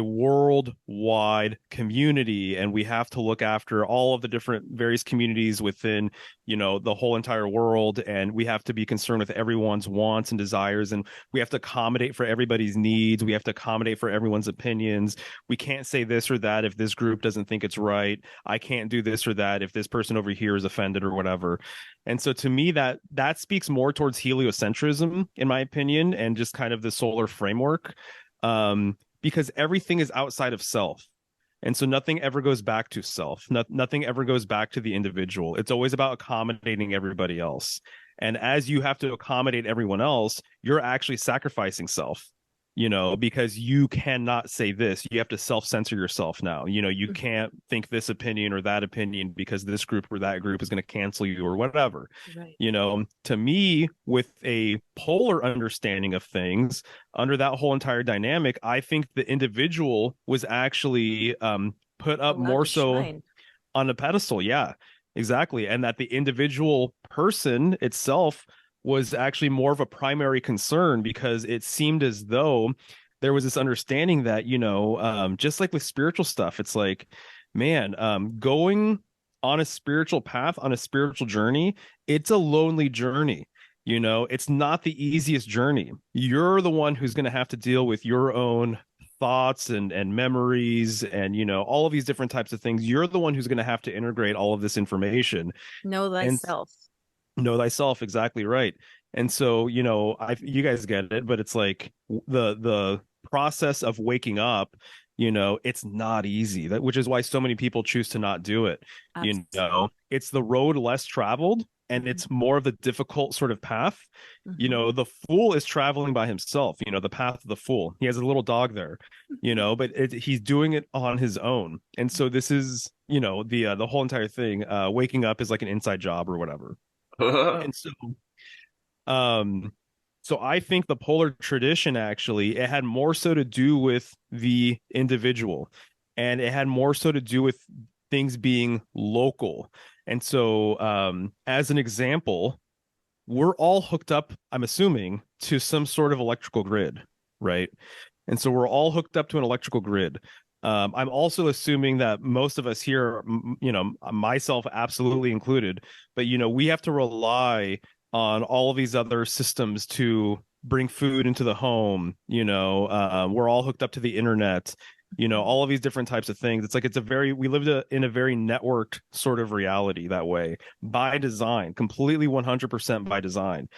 worldwide community, and we have to look after all of the different various communities within the whole entire world, and we have to be concerned with everyone's wants and desires, and we have to accommodate for everybody's needs, we have to accommodate for everyone's opinions. We can't say this or that if this group doesn't think it's right. I can't do this or that if this person over here is offended or whatever. And so to me, that speaks more towards heliocentrism, in my opinion, and just kind of the solar framework, because everything is outside of self. And so nothing ever goes back to self. Nothing ever goes back to the individual. It's always about accommodating everybody else. And as you have to accommodate everyone else, you're actually sacrificing self, because you cannot say this. You have to self-censor yourself now. You can't think this opinion or that opinion because this group or that group is going to cancel you or whatever. Right. To me, with a polar understanding of things, under that whole entire dynamic, I think the individual was actually put up Allowed more to so shine. on a pedestal. Yeah, exactly. And that the individual person itself was actually more of a primary concern, because it seemed as though there was this understanding that, just like with spiritual stuff, it's like, man, going on a spiritual path, on a spiritual journey, it's a lonely journey. It's not the easiest journey. You're the one who's going to have to deal with your own thoughts and memories and all of these different types of things. You're the one who's going to have to integrate all of this information. Know And thyself. know thyself, exactly right. And so you guys get it, but it's like the process of waking up, it's not easy, which is why so many people choose to not do it. Absolutely. It's the road less traveled, and it's more of the difficult sort of path. The fool is traveling by himself, the path of the fool. He has a little dog there, but he's doing it on his own. And so this is the whole entire thing. Waking up is like an inside job or whatever. And so I think the polar tradition, actually, it had more so to do with the individual, and it had more so to do with things being local. And so as an example, we're all hooked up, I'm assuming, to some sort of electrical grid, right? And so we're all hooked up to an electrical grid. I'm also assuming that most of us here, myself absolutely included, but we have to rely on all of these other systems to bring food into the home. We're all hooked up to the internet. All of these different types of things. It's like we live in a very networked sort of reality that way, by design, completely 100% by design.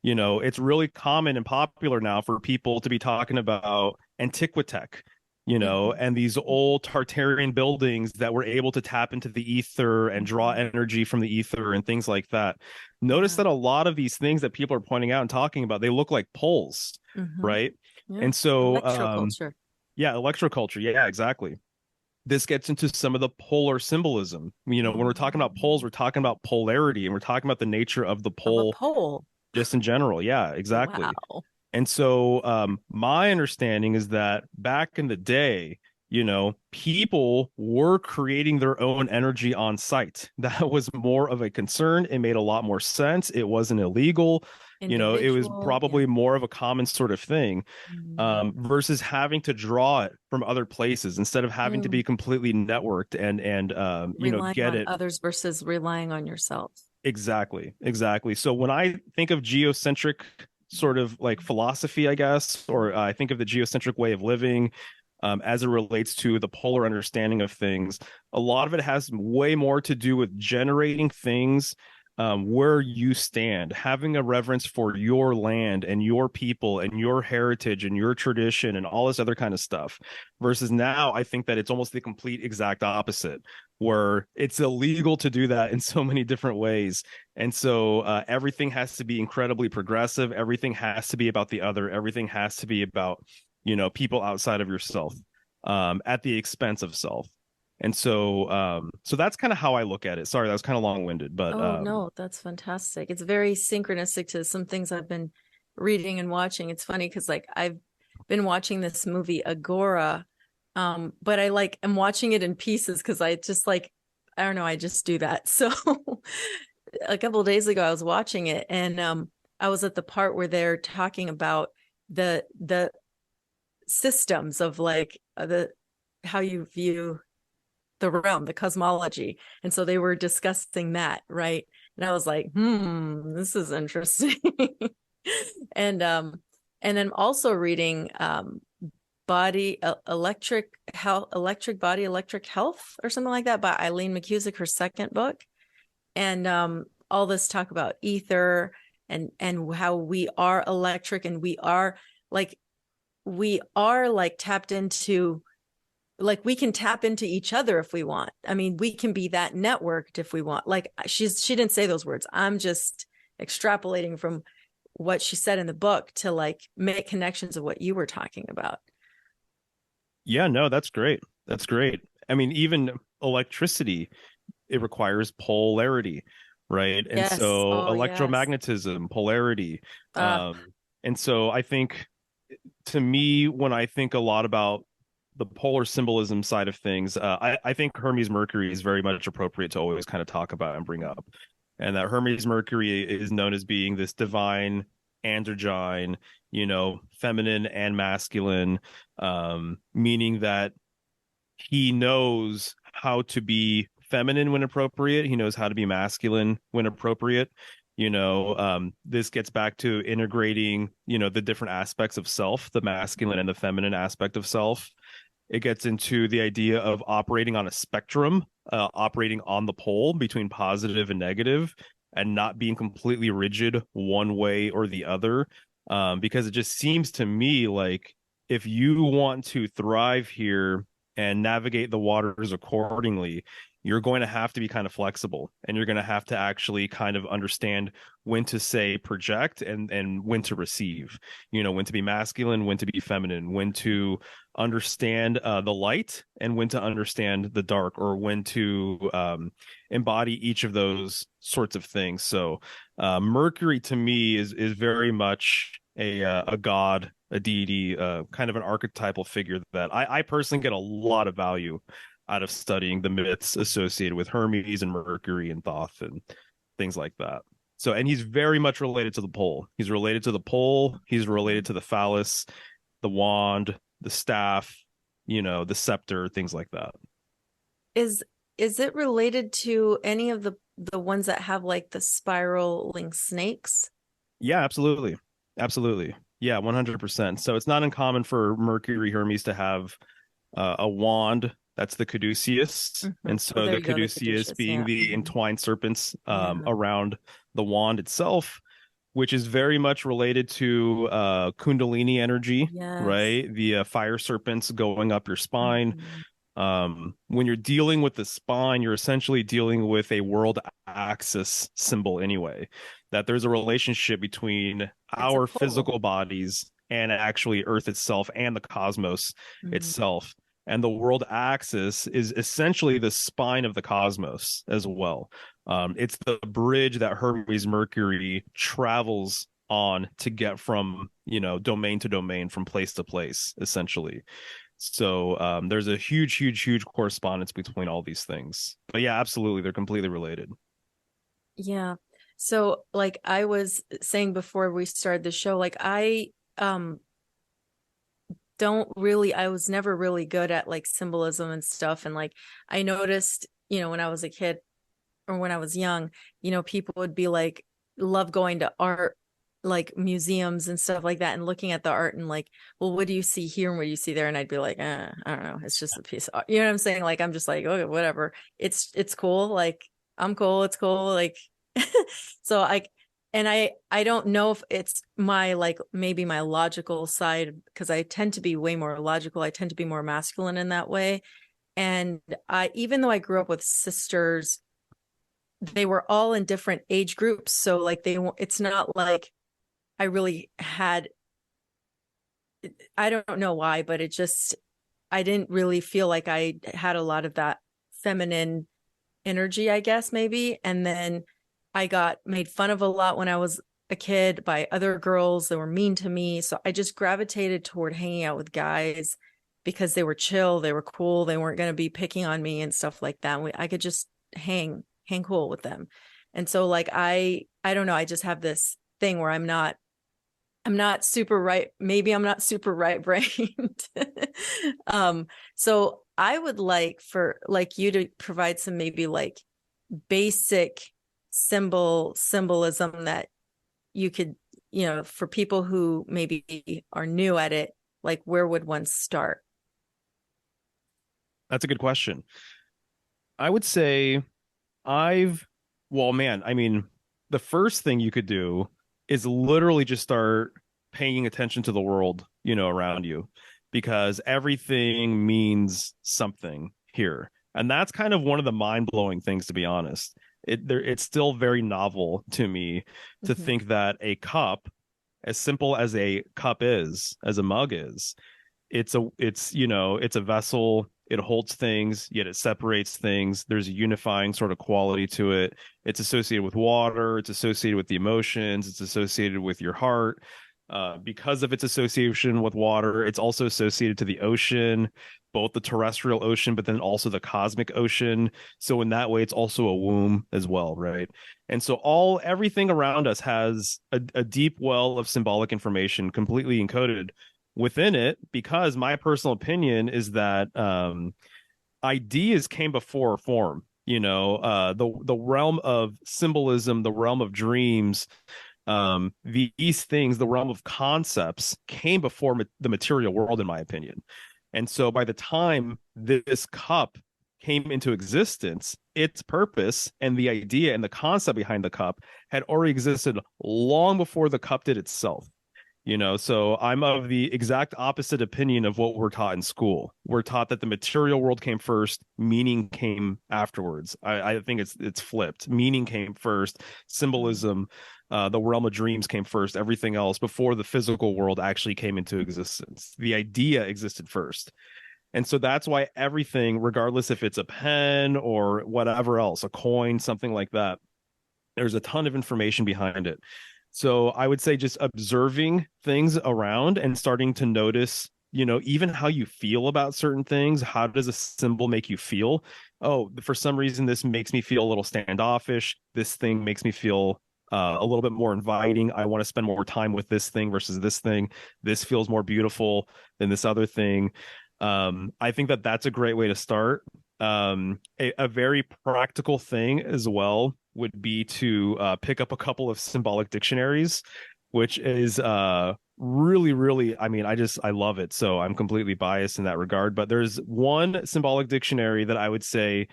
It's really common and popular now for people to be talking about Antiquitech, and these old Tartarian buildings that were able to tap into the ether and draw energy from the ether and things like that. Notice that a lot of these things that people are pointing out and talking about, they look like poles, right? Yeah. And so, Electroculture. yeah, electroculture. Yeah, exactly. This gets into some of the polar symbolism. When we're talking about poles, we're talking about polarity, and we're talking about the nature of the Of a pole pole. just in general. Yeah, exactly. Wow. And so my understanding is that back in the day, people were creating their own energy on site. That was more of a concern. It made a lot more sense. It wasn't illegal. It was probably more of a common sort of thing, versus having to draw it from other places, instead of having to be completely networked and relying get on it. others versus relying on yourself. Exactly. So when I think of geocentric sort of like philosophy, I guess, or I think of the geocentric way of living, as it relates to the polar understanding of things. A lot of it has way more to do with generating things where you stand, having a reverence for your land and your people and your heritage and your tradition and all this other kind of stuff. Versus now, I think that it's almost the complete exact opposite, where it's illegal to do that in so many different ways. And so everything has to be incredibly progressive. Everything has to be about the other. Everything has to be about, people outside of yourself at the expense of self. And so that's kind of how I look at it. Sorry, that was kind of long-winded, but Oh, no, that's fantastic. It's very synchronistic to some things I've been reading and watching. It's funny because like I've been watching this movie Agora, but I'm watching it in pieces because I just I don't know, I just do that. So a couple of days ago I was watching it, and I was at the part where they're talking about the systems of the how you view the realm, the cosmology. And so they were discussing that, right? And I was like, this is interesting. and then also reading body electric body electric health or something like that by Eileen McCusick, her second book. And all this talk about ether and how we are electric, and we are tapped into, we can tap into each other if we want. I mean, we can be that networked if we want. She didn't say those words. I'm just extrapolating from what she said in the book to make connections of what you were talking about. Yeah, no, that's great. That's great. I mean, even electricity, it requires polarity, right? And Yes. so Yes. electromagnetism, polarity. And so I think, to me, when I think a lot about the polar symbolism side of things, I think Hermes Mercury is very much appropriate to always kind of talk about and bring up. And that Hermes Mercury is known as being this divine androgyne, feminine and masculine, meaning that he knows how to be feminine when appropriate. He knows how to be masculine when appropriate. This gets back to integrating, the different aspects of self, the masculine and the feminine aspect of self. It gets into the idea of operating on a spectrum, operating on the pole between positive and negative, and not being completely rigid one way or the other. Because it just seems to me like if you want to thrive here and navigate the waters accordingly, you're going to have to be kind of flexible, and you're going to have to actually kind of understand when to say project and when to receive, when to be masculine, when to be feminine, when to understand the light and when to understand the dark, or when to embody each of those sorts of things. So Mercury to me is very much a god, a deity, kind of an archetypal figure that I personally get a lot of value out of studying the myths associated with Hermes and Mercury and Thoth and things like that. So, and he's very much related to the pole. He's related to the pole. He's related to the phallus, the wand, the staff, the scepter, things like that. Is it related to any of the ones that have the spiraling snakes? Yeah, absolutely. Absolutely. Yeah, 100%. So it's not uncommon for Mercury Hermes to have a wand. That's the caduceus. And so the caduceus being the entwined serpents around the wand itself, which is very much related to Kundalini energy, right? The fire serpents going up your spine. When you're dealing with the spine, you're essentially dealing with a world axis symbol anyway, that there's a relationship between our physical bodies and actually Earth itself and the cosmos itself. And the world axis is essentially the spine of the cosmos as well. It's the bridge that Hermes Mercury travels on to get from, domain to domain, from place to place, essentially. So there's a huge correspondence between all these things. But yeah, absolutely, they're completely related. Yeah. So I was saying before we started the show, I I was never really good at symbolism and stuff. And I noticed, when I was a kid or when I was young, people would be love going to art like museums and stuff like that and looking at the art and like, well, what do you see here and what do you see there? And I'd be like, I don't know, it's just a piece of art. You know what I'm saying? Like, I'm just like, okay, whatever. It's cool. Like, I'm cool. It's cool. Like, so I don't know if it's my, like, maybe my logical side, because I tend to be way more logical. I tend to be more masculine in that way. And even though I grew up with sisters, they were all in different age groups. So like it's not like I really had, I don't know why, but I didn't really feel like I had a lot of that feminine energy, I guess, maybe. And then I got made fun of a lot when I was a kid by other girls that were mean to me. So I just gravitated toward hanging out with guys because they were chill, they were cool, they weren't going to be picking on me and stuff like that. I could just hang cool with them. And so like I don't know, I just have this thing where I'm not super right. Maybe I'm not super right brained. So I would like for like you to provide some maybe like basic symbolism that you could, for people who maybe are new at it, like where would one start? That's a good question. I would say well, man, I mean, the first thing you could do is literally just start paying attention to the world, around you, because everything means something here. And that's kind of one of the mind-blowing things, to be honest. It's still very novel to me to Mm-hmm. think that a cup, as simple as a cup is, as a mug is, it's a vessel. It holds things, yet it separates things. There's a unifying sort of quality to it. It's associated with water. It's associated with the emotions. It's associated with your heart. Because of its association with water, it's also associated to the ocean, both the terrestrial ocean, but then also the cosmic ocean. So in that way, it's also a womb as well, right? And so everything around us has a deep well of symbolic information completely encoded within it, because my personal opinion is that ideas came before form. The realm of symbolism, the realm of dreams, these things, the realm of concepts came before the material world, in my opinion. And so by the time this cup came into existence, its purpose and the idea and the concept behind the cup had already existed long before the cup did itself. So I'm of the exact opposite opinion of what we're taught in school. We're taught that the material world came first, meaning came afterwards. I think it's flipped. Meaning came first, symbolism, the realm of dreams came first, everything else before the physical world actually came into existence. The idea existed first. And so that's why everything, regardless if it's a pen or whatever else, a coin, something like that, there's a ton of information behind it. So I would say just observing things around and starting to notice, even how you feel about certain things. How does a symbol make you feel? Oh, for some reason, this makes me feel a little standoffish. This thing makes me feel a little bit more inviting. I want to spend more time with this thing versus this thing. This feels more beautiful than this other thing. I think that that's a great way to start. A very practical thing as well would be to pick up a couple of symbolic dictionaries, which is really, really, I mean, I love it. So I'm completely biased in that regard. But there's one symbolic dictionary that I would say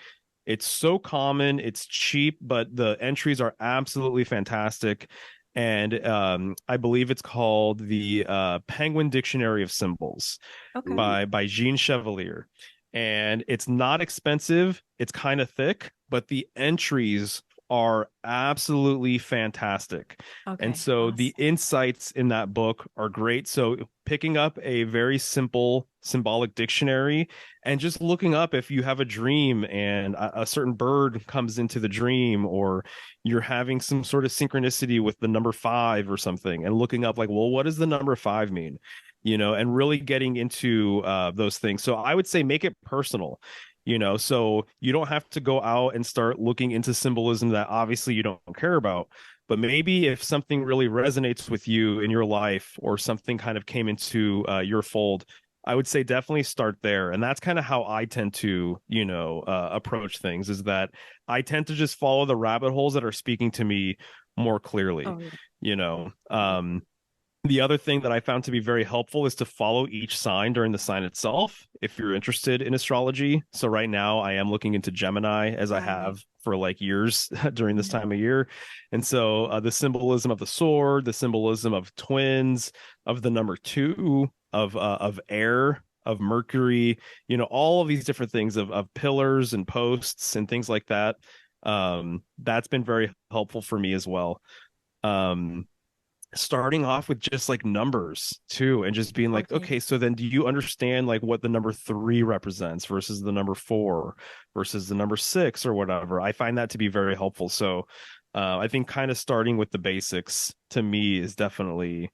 it's so common, it's cheap, but the entries are absolutely fantastic. And I believe it's called the Penguin Dictionary of Symbols Okay. by Jean Chevalier. And it's not expensive. It's kind of thick, but the entries are absolutely fantastic. And Okay. so Awesome. the insights in that book are great. So picking up a very simple symbolic dictionary and just looking up if you have a dream and a certain bird comes into the dream, or you're having some sort of synchronicity with the number 5 or something, and looking up like, well, what does the number 5 mean? And really getting into those things. So I would say make it personal, so you don't have to go out and start looking into symbolism that obviously you don't care about. But maybe if something really resonates with you in your life, or something kind of came into your fold, I would say definitely start there. And that's kind of how I tend to, approach things, is that I tend to just follow the rabbit holes that are speaking to me more clearly, Oh, yeah. you know. The other thing that I found to be very helpful is to follow each sign during the sign itself if you're interested in astrology. So right now I am looking into Gemini, as I Right. have for like years during this Yeah. time of year. And so the symbolism of the sword, the symbolism of twins, of the number 2, of air, of Mercury, you know, all of these different things of pillars and posts and things like that. That's been very helpful for me as well. Um, Starting off with just like numbers too, and just being like, Okay. okay, so then do you understand like what the number 3 represents versus the number 4 versus the number 6 or whatever? I find that to be very helpful. So I think kind of starting with the basics to me is definitely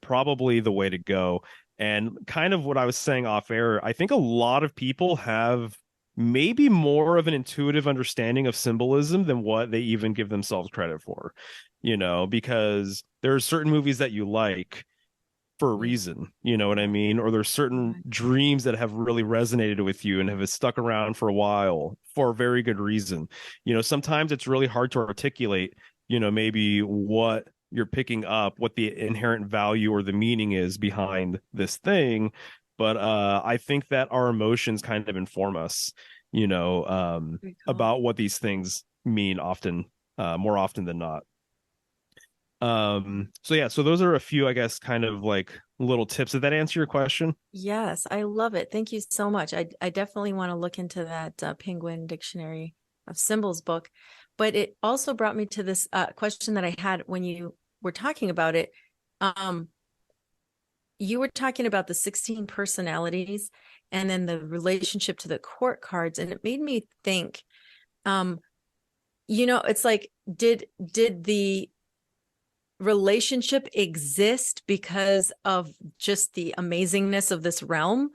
probably the way to go. And kind of what I was saying off air, I think a lot of people have maybe more of an intuitive understanding of symbolism than what they even give themselves credit for, you know, because there are certain movies that you like for a Yeah. reason, you know what I mean? Or there's certain Right. dreams that have really resonated with you and have stuck around for a while for a very good reason. You know, sometimes it's really hard to articulate, you know, maybe what you're picking up, what the inherent value or the meaning is behind this thing. But I think that our emotions kind of inform us, you know, Very cool. about what these things mean often, more often than not. So yeah, so those are a few, I guess, kind of like little tips. Did that answer your question? Yes, I love it. Thank you so much. I definitely want to look into that Penguin Dictionary of Symbols book. But it also brought me to this question that I had when you were talking about it. Um, you were talking about the 16 personalities and then the relationship to the court cards, and it made me think, um, it's like, did the relationship exist because of just the amazingness of this realm,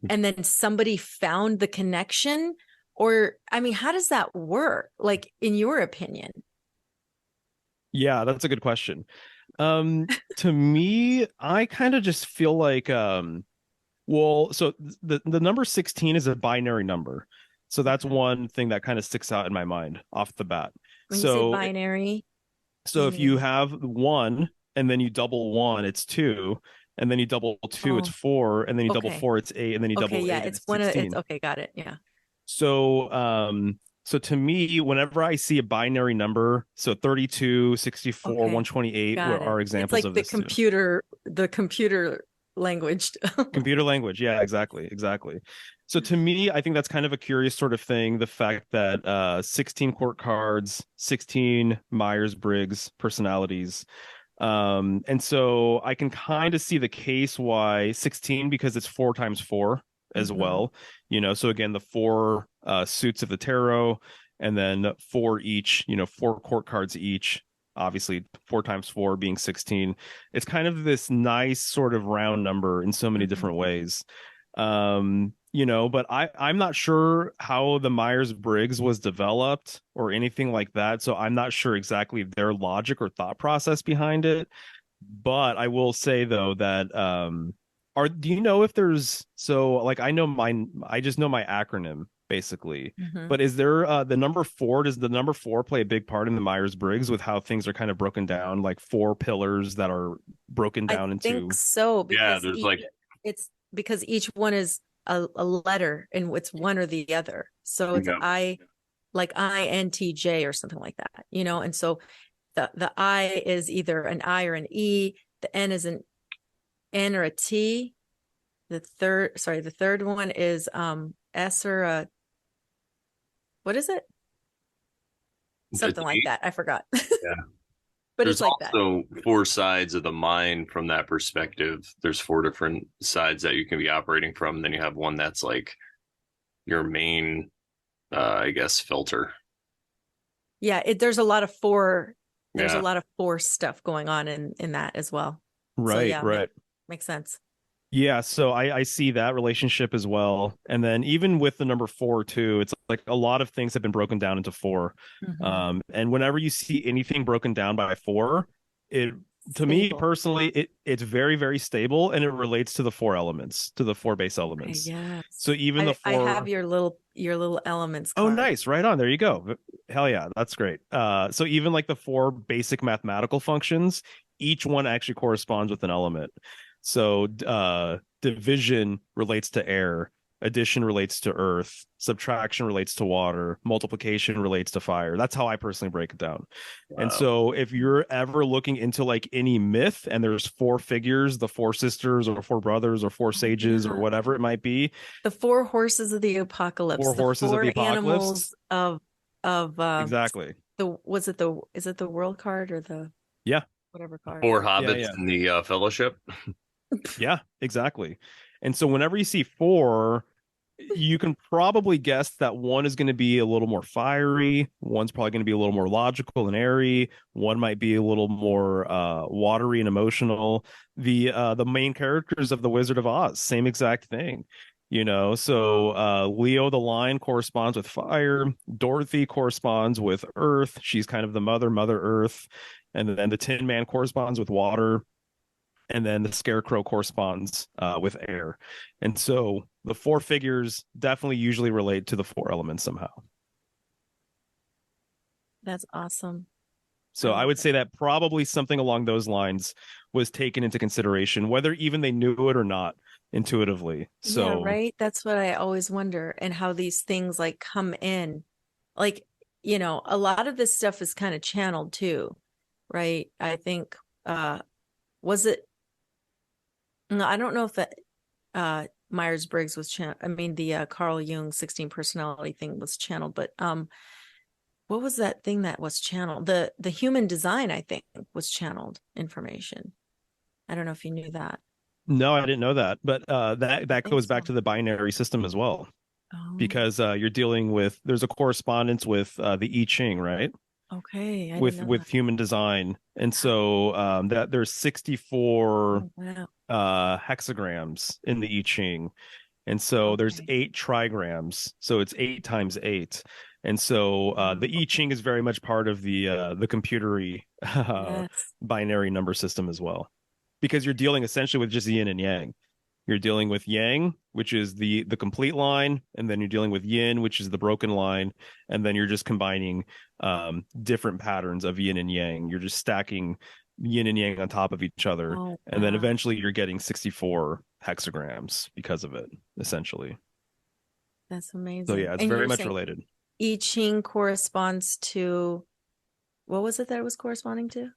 and then somebody found the connection? Or I mean, how does that work, like, in your opinion? Yeah, that's a good question. To me, I kind of just feel like well, so the number 16 is a binary number. So that's Okay. one thing that kind of sticks out in my mind off the bat. When you say So binary, so you if you mean? have 1 and then you double 1, it's 2, and then you double 2, it's Oh, 4, and then you double okay. 4, it's 8, and then you Okay, double yeah, 8, it's it's one of it's 16. okay, got it. Yeah. So so to me, whenever I see a binary number, so 32, 64, Okay. 128 Got it. are It's examples like of this too. the computer language. Computer language. Yeah, exactly. Exactly. So to me, I think that's kind of a curious sort of thing. The fact that 16 court cards, 16 Myers-Briggs personalities. And so I can kind of see the case why 16, because it's 4 times 4 as Hmm. well. You know, so again, the 4 suits of the tarot, and then 4 each, you know, 4 court cards each. Obviously, 4 times 4 being 16. It's kind of this nice sort of round number in so many Hmm. different ways. You know, but I'm not sure how the Myers-Briggs was developed or anything like that, so I'm not sure exactly their logic or thought process behind it. But I will say though that are do you know if there's, so like I know mine, I just know my acronym basically. Hmm. But is there the number 4, does the number 4 play a big part in the Myers-Briggs with how things are kind of broken down, like 4 pillars that are broken I down think into? so, Yeah, because there's like, each one is a letter, and it's one or the other. So it's yeah, like INTJ or something like that, and so the I is either an I or an E, the N is an N or a T. The third one is S or a, what is it? a Something like T. that. I forgot. Yeah. But it's There's like that. also 4 sides of the mind from that perspective. There's 4 different sides that you can be operating from. Then you have one that's like your main, I guess, filter. Yeah, there's a Yeah. lot of force stuff going on in that as well. So Right, yeah, right. makes sense. Yeah, so I see that relationship as well. And then even with the number 4 too, it's like a lot of things have been broken down into 4. Hmm. And whenever you see anything broken down by 4, it, to me Stable. personally, it's very, very stable, and it relates to the 4 elements, to the 4 base Okay, elements. yes. So even the I have 4. your little elements Oh, card. nice. Right on. There you go. Hell yeah, that's great. So even like the four basic mathematical functions, each one actually corresponds with an element. So division relates to air, addition relates to earth, subtraction relates to water, multiplication relates to fire. That's how I personally break it down. And Wow. so if you're ever looking into like any myth and there's four figures, the four sisters or four brothers or four sages or Yeah. whatever it might be, The four horses of the apocalypse, four the horses of the four apocalypse. animals of Exactly. the was it the is it the world card or the Yeah. whatever card? Four Yeah. hobbits Yeah. in the Fellowship. Yeah, exactly. And so whenever you see four, you can probably guess that one is going to be a little more fiery, one's probably going to be a little more logical and airy, one might be a little more watery and emotional. The main characters of the Wizard of Oz, same exact thing. So Leo the lion corresponds with fire, Dorothy corresponds with earth, she's kind of the mother earth, and then the Tin Man corresponds with water, and then the scarecrow corresponds with air. And so the four figures definitely usually relate to the four elements somehow. That's awesome. So I would say that probably something along those lines was taken into consideration, whether even they knew it or not intuitively. So yeah, right. That's what I always wonder, and how these things like come in. Like, a lot of this stuff is kind of channeled too, right? I think was it no, I don't know if that Myers-Briggs was I mean the Carl Jung 16 personality thing was channeled, but what was that thing that was channeled? The human design, I think, was channeled information. I don't know if you knew that. no, I didn't know that, but that I that think goes back so. to the binary system as well, Oh, because you're dealing with there's a correspondence with the I Ching, right? okay. I didn't with know with that. human design, and so that there's 64 Oh, wow. hexagrams in the I Ching, and so there's Okay. 8 trigrams, so it's 8 times 8. And so the I Okay. Ching is very much part of the computery Yes. binary number system as well, because you're dealing essentially with just yin and yang. You're dealing with yang, which is the complete line, and then you're dealing with yin, which is the broken line, and then you're just combining different patterns of yin and yang. You're just stacking yin and yang on top of each other, Oh, and then wow. eventually you're getting 64 hexagrams because of it, essentially. That's So amazing. yeah, it's And very you're much saying related. I Ching corresponds to what was it that it was corresponding to?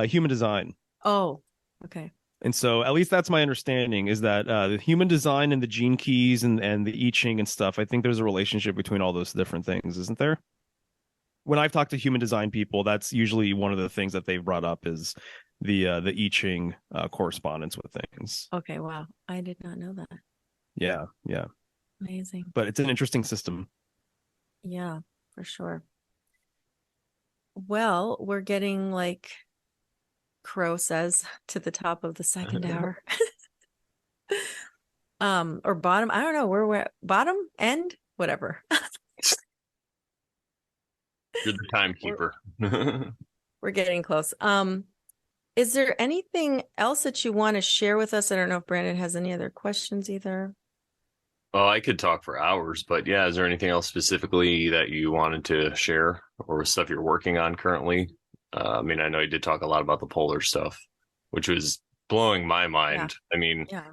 Human design. Oh, okay. And so at least that's my understanding, is that the human design and the gene keys and the I Ching and stuff, I think there's a relationship between all those different things, isn't there? When I've talked to human design people, that's usually one of the things that they've brought up is the I Ching correspondence with things. Okay, wow. I did not know that. Yeah, yeah. Amazing. But it's an interesting system. Yeah, for sure. Well, we're getting like Crow says to the top of the second hour. Or bottom. I don't know where we're at. Bottom, end, whatever. You're the timekeeper. We're getting close. Is there anything else that you want to share with us? I don't know if Brandon has any other questions either. Oh, I could talk for hours, but yeah, is there anything else specifically that you wanted to share or stuff you're working on currently? I mean, I know you did talk a lot about the polar stuff, which was blowing my Yeah, mind. I mean, yeah,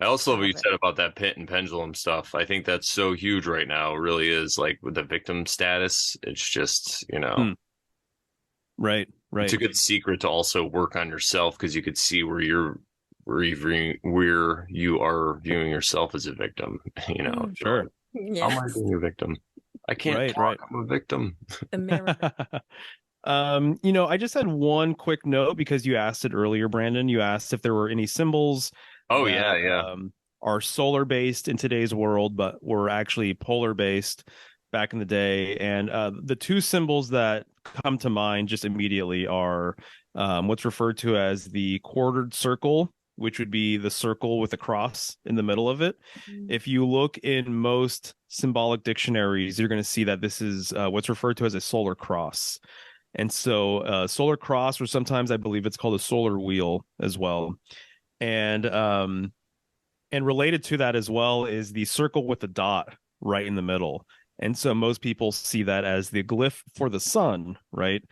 I also I love what you love it. said about that pit and pendulum stuff. I think that's so huge right now. It really is, like with the victim status. It's just, Hmm. Right, it's a right. good secret to also work on yourself because you could see where you are viewing yourself as a victim. Mm, You're Sure. like, how am I yes, being a victim? I can't Right, talk. right. I'm a victim. the mirror. I just had one quick note because you asked it earlier, Brandon. You asked if there were any symbols Oh yeah, that yeah. are solar based in today's world, but were actually polar based back in the day. And the two symbols that come to mind just immediately are what's referred to as the quartered circle, which would be the circle with a cross in the middle of it. Mm, If you look in most symbolic dictionaries, you're going to see that this is what's referred to as a solar cross. And so solar cross, or sometimes I believe it's called a solar wheel as well. And and related to that as well is the circle with the dot right in the middle. And so most people see that as the glyph for the sun, right?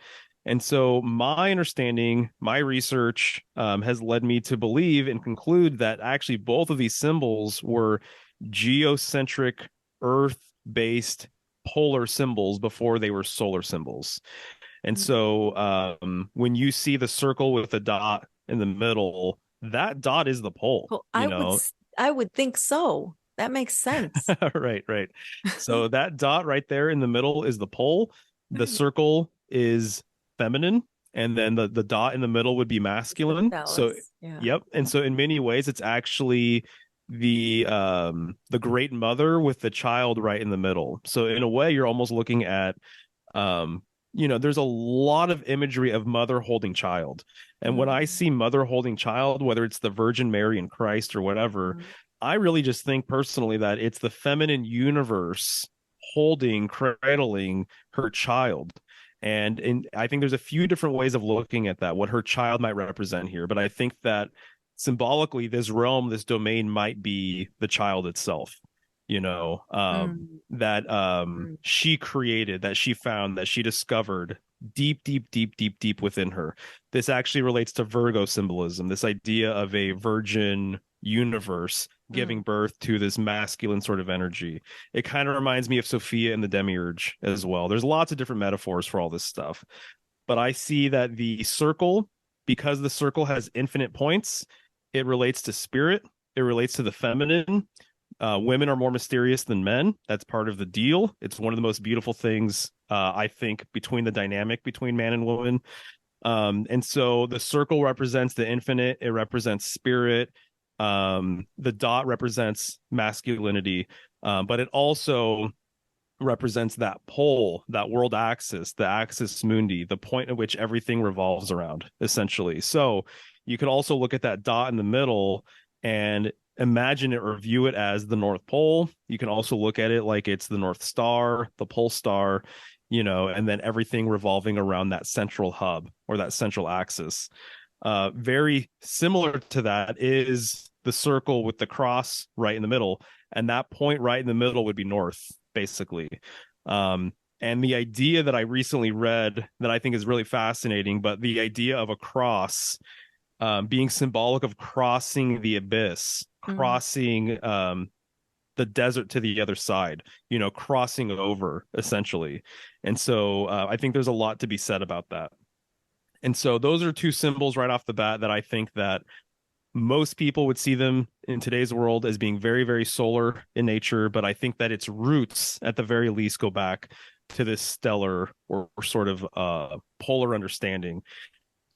And so my understanding, my research has led me to believe and conclude that actually both of these symbols were geocentric, Earth-based polar symbols before they were solar symbols. And so when you see the circle with the dot in the middle, that dot is the pole, Well, you know. I would think so. That makes sense. Right, right. So that dot right there in the middle is the pole. The circle is feminine, and then the dot in the middle would be The masculine. So, phallus. Yeah. yep. And so in many ways, it's actually the great mother with the child right in the middle. So in a way, you're almost looking at um there's a lot of imagery of mother holding child. And when I see mother holding child, whether it's the Virgin Mary and Christ or whatever, I really just think personally that it's the feminine universe holding, cradling her child. And I think there's a few different ways of looking at that, what her child might represent here. But I think that symbolically, this realm, this domain might be the child itself, that she created, that she found, that she discovered deep, deep, deep, deep, deep within her. This actually relates to Virgo symbolism, this idea of a virgin universe giving birth to this masculine sort of energy. It kind of reminds me of Sophia and the Demiurge as well. There's lots of different metaphors for all this stuff. But I see that the circle, because the circle has infinite points, it relates to spirit, it relates to the feminine. Women are more mysterious than men. That's part of the deal. It's one of the most beautiful things, I think, between the dynamic between man and woman. And so the circle represents the infinite. It represents spirit. The dot represents masculinity, but it also represents that pole, that world axis, the axis mundi, the point at which everything revolves around, essentially. So you could also look at that dot in the middle and imagine it or view it as the North Pole. You can also look at it like it's the North Star, the Pole Star, and then everything revolving around that central hub or that central axis. Very similar to that is the circle with the cross right in the middle, and that point right in the middle would be north, basically. And the idea that I recently read that I think is really fascinating, but the idea of a cross being symbolic of crossing the abyss, crossing the desert to the other side, crossing over, essentially. And so I think there's a lot to be said about that. And so those are two symbols right off the bat that I think that most people would see them in today's world as being very, very solar in nature. But I think that its roots, at the very least, go back to this stellar or sort of polar understanding.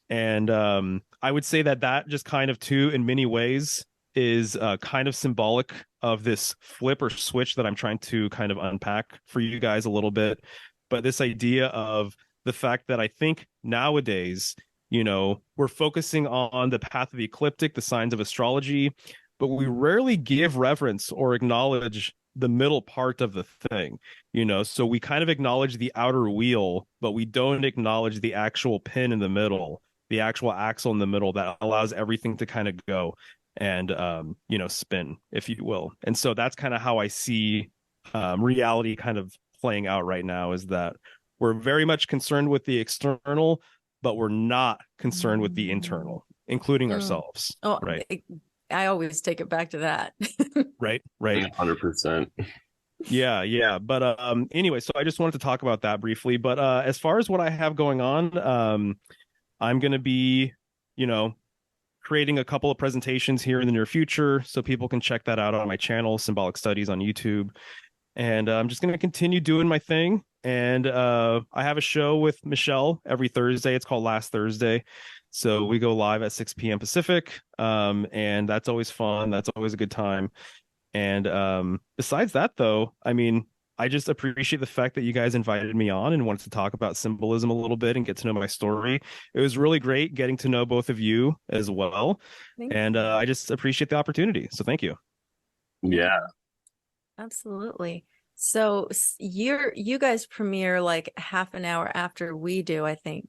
And I would say that just kind of, too, in many ways, is kind of symbolic of this flip or switch that I'm trying to kind of unpack for you guys a little bit. But this idea of the fact that I think nowadays, we're focusing on the path of the ecliptic, the signs of astrology, but we rarely give reverence or acknowledge the middle part of the thing, so we kind of acknowledge the outer wheel, but we don't acknowledge the actual pin in the middle, the actual axle in the middle that allows everything to kind of go and, spin, if you will. And so that's kind of how I see reality kind of playing out right now, is that we're very much concerned with the external, but we're not concerned with the internal, including ourselves. Oh, right. I always take it back to that. Right. 100%. Yeah. But anyway, so I just wanted to talk about that briefly. But as far as what I have going on, I'm going to be, creating a couple of presentations here in the near future, so people can check that out on my channel, Symbolic Studies on YouTube. And I'm just going to continue doing my thing. And I have a show with Michelle every Thursday. It's called Last Thursday. So we go live at 6 p.m. Pacific. And that's always fun. That's always a good time. And besides that, though, I mean, I just appreciate the fact that you guys invited me on and wanted to talk about symbolism a little bit and get to know my story. It was really great getting to know both of you as well. And I just appreciate the opportunity. So thank you. Yeah. Absolutely. So you guys premiere like half an hour after we do, I think,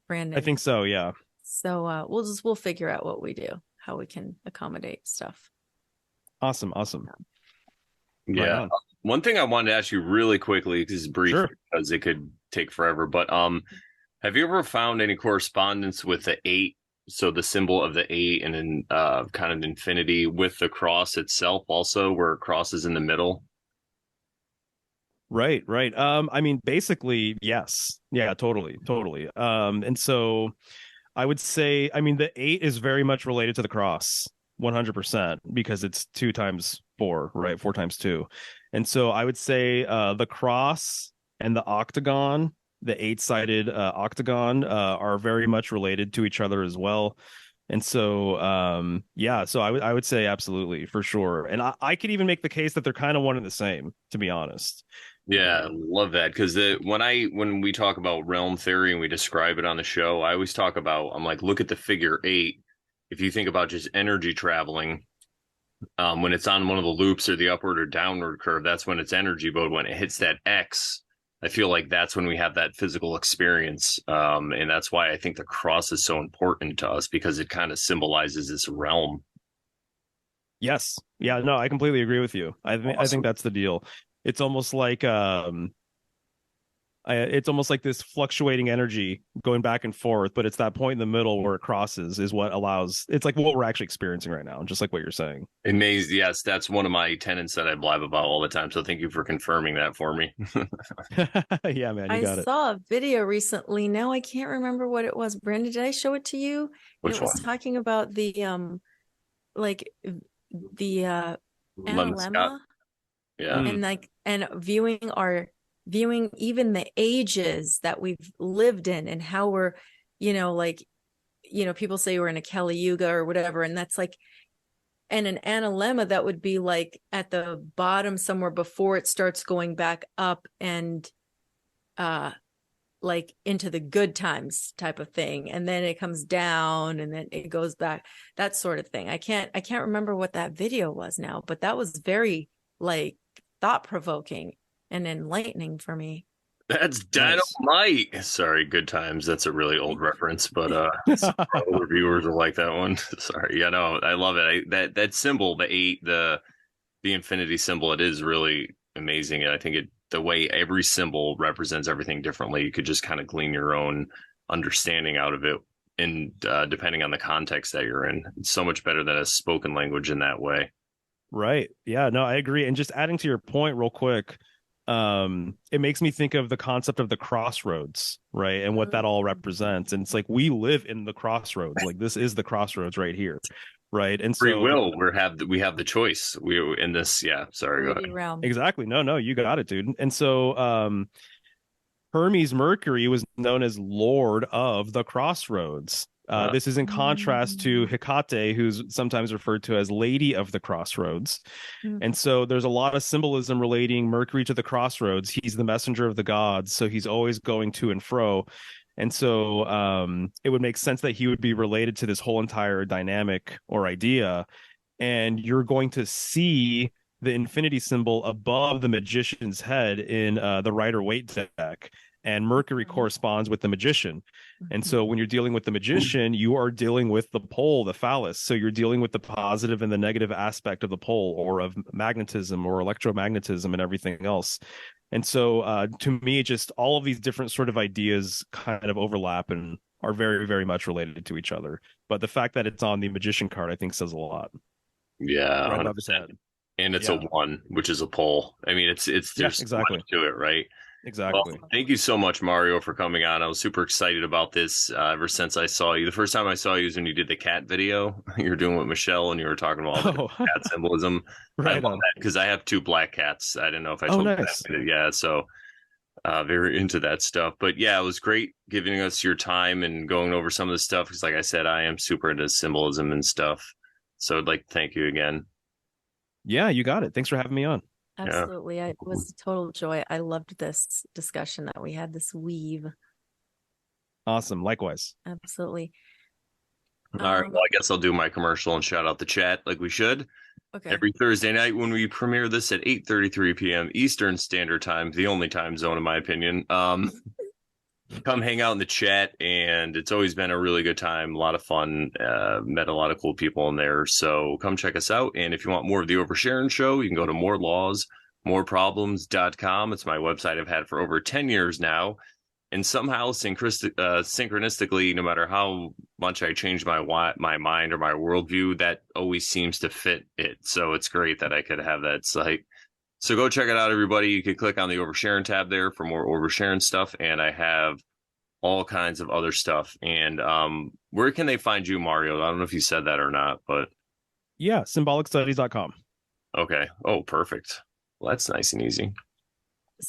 Brandon. I think so, yeah. So we'll figure out what we do, how we can accommodate stuff. Awesome. Yeah. Right on. one thing I wanted to ask you really quickly, because it's brief, Sure. because it could take forever, but have you ever found any correspondence with the eight? So the symbol of the eight and then kind of infinity with the cross itself also, where a cross is in the middle? Right, right. I mean, basically, yes. Yeah, totally, totally. And so I would say, I mean, the eight is very much related to the cross, 100%, because it's two times four, right? Four times two. And so I would say the cross and the octagon, the eight-sided octagon, are very much related to each other as well. And so, yeah, so I would say absolutely for sure. And I could even make the case that they're kind of one and the same, to be honest. Yeah, love that because when we talk about realm theory and we describe it on the show, I always talk about I'm like, look at the figure eight. If you think about just energy traveling, when it's on one of the loops or the upward or downward curve, that's when it's energy. But when it hits that X, I feel like that's when we have that physical experience. And that's why I think the cross is so important to us because it kind of symbolizes this realm. Yes. Yeah, no, I completely agree with you. I think Awesome. that's the deal. It's almost like it's almost like this fluctuating energy going back and forth, but it's that point in the middle where it crosses is what allows it's like what we're actually experiencing right now, just like what you're saying. Amazing. Yes, that's one of my tenets that I blab about all the time. So thank you for confirming that for me. Yeah, man, you I got it. saw a video recently. Now I can't remember what it was. Brandon, did I show it to you? And Which it was one? talking about the like the Lemon Scott. analemma Yeah. Mm, and viewing even the ages that we've lived in and how we're, like, people say we're in a Kali Yuga or whatever, and that's like, and an analemma that would be like at the bottom somewhere before it starts going back up and uh like into the good times type of thing, and then it comes down and then it goes back, that sort of thing. I can't remember what that video was now, but that was very like thought-provoking and enlightening for me. That's nice. dynamite. Sorry, good times. That's a really old reference, but some of our older viewers will like that one. Sorry. Yeah, no, I love it. That symbol, the eight, the infinity symbol, it is really amazing. And I think the way every symbol represents everything differently, you could just kind of glean your own understanding out of it. And depending on the context that you're in, it's so much better than a spoken language in that way. Right. Yeah, no, I agree. And just adding to your point real quick, it makes me think of the concept of the crossroads, right? And what that all represents. And it's like we live in the crossroads. Like this is the crossroads right here. Right. And Free so will, we have the choice. We in this, yeah. Sorry, go 3D ahead. realm. exactly. No, you got it, dude. And so Hermes Mercury was known as Lord of the Crossroads. Uh, This is in contrast to Hecate, who's sometimes referred to as Lady of the Crossroads. And so there's a lot of symbolism relating Mercury to the crossroads. He's the messenger of the gods, so he's always going to and fro. And so it would make sense that he would be related to this whole entire dynamic or idea. And you're going to see the infinity symbol above the magician's head in the Rider Waite deck. And Mercury corresponds with the magician. And so when you're dealing with the magician, you are dealing with the pole, the phallus. So you're dealing with the positive and the negative aspect of the pole or of magnetism or electromagnetism and everything else. And so to me, just all of these different sort of ideas kind of overlap and are very, very much related to each other. But the fact that it's on the magician card, I think says a lot. yeah, Right above his 100%. head. And it's a Yeah. one, which is a pole. I mean, it's Yeah, there's so exactly. much to it, right? Well, Exactly. thank you so much, Mario, for coming on. I was super excited about this ever since I saw you. The first time I saw you was when you did the cat video. You were doing with Michelle, and you were talking about all the Oh, cat symbolism. I right love on. that because I have two black cats. I didn't know if I Oh, told you nice. that. Yeah, so very into that stuff. But yeah, it was great giving us your time and going over some of the stuff. Because, like I said, I am super into symbolism and stuff. So I'd like to thank you again. Yeah, you got it. Thanks for having me on. Yeah. Absolutely. It was a total joy. I loved this discussion that we had, this weave. Awesome. Likewise. Absolutely. All right. Well, I guess I'll do my commercial and shout out the chat like we should. Okay. Every Thursday night when we premiere this at 8:33 p.m. Eastern Standard Time, the only time zone in my opinion. Come hang out in the chat, and it's always been a really good time, a lot of fun. Met a lot of cool people in there, so come check us out. And if you want more of the Over Sharon show, you can go to moreproblems.com. It's my website I've had for over 10 years now. And somehow synchronistically, no matter how much I change my mind or my worldview, that always seems to fit it. So it's great that I could have that site. So go check it out, everybody. You can click on the Oversharing tab there for more Oversharing stuff. And I have all kinds of other stuff. And where can they find you, Mario? I don't know if you said that or not, but Yeah, symbolicstudies.com. okay. Oh, perfect. Well, that's nice and easy.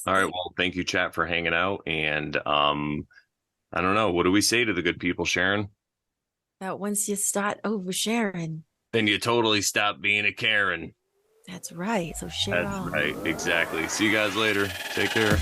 All right. Well, thank you, chat, for hanging out. And I don't know. What do we say to the good people, Sharon? That once you start oversharing, Then you totally stop being a Karen. that's right. So share That's on. right. Exactly. See you guys later. Take care.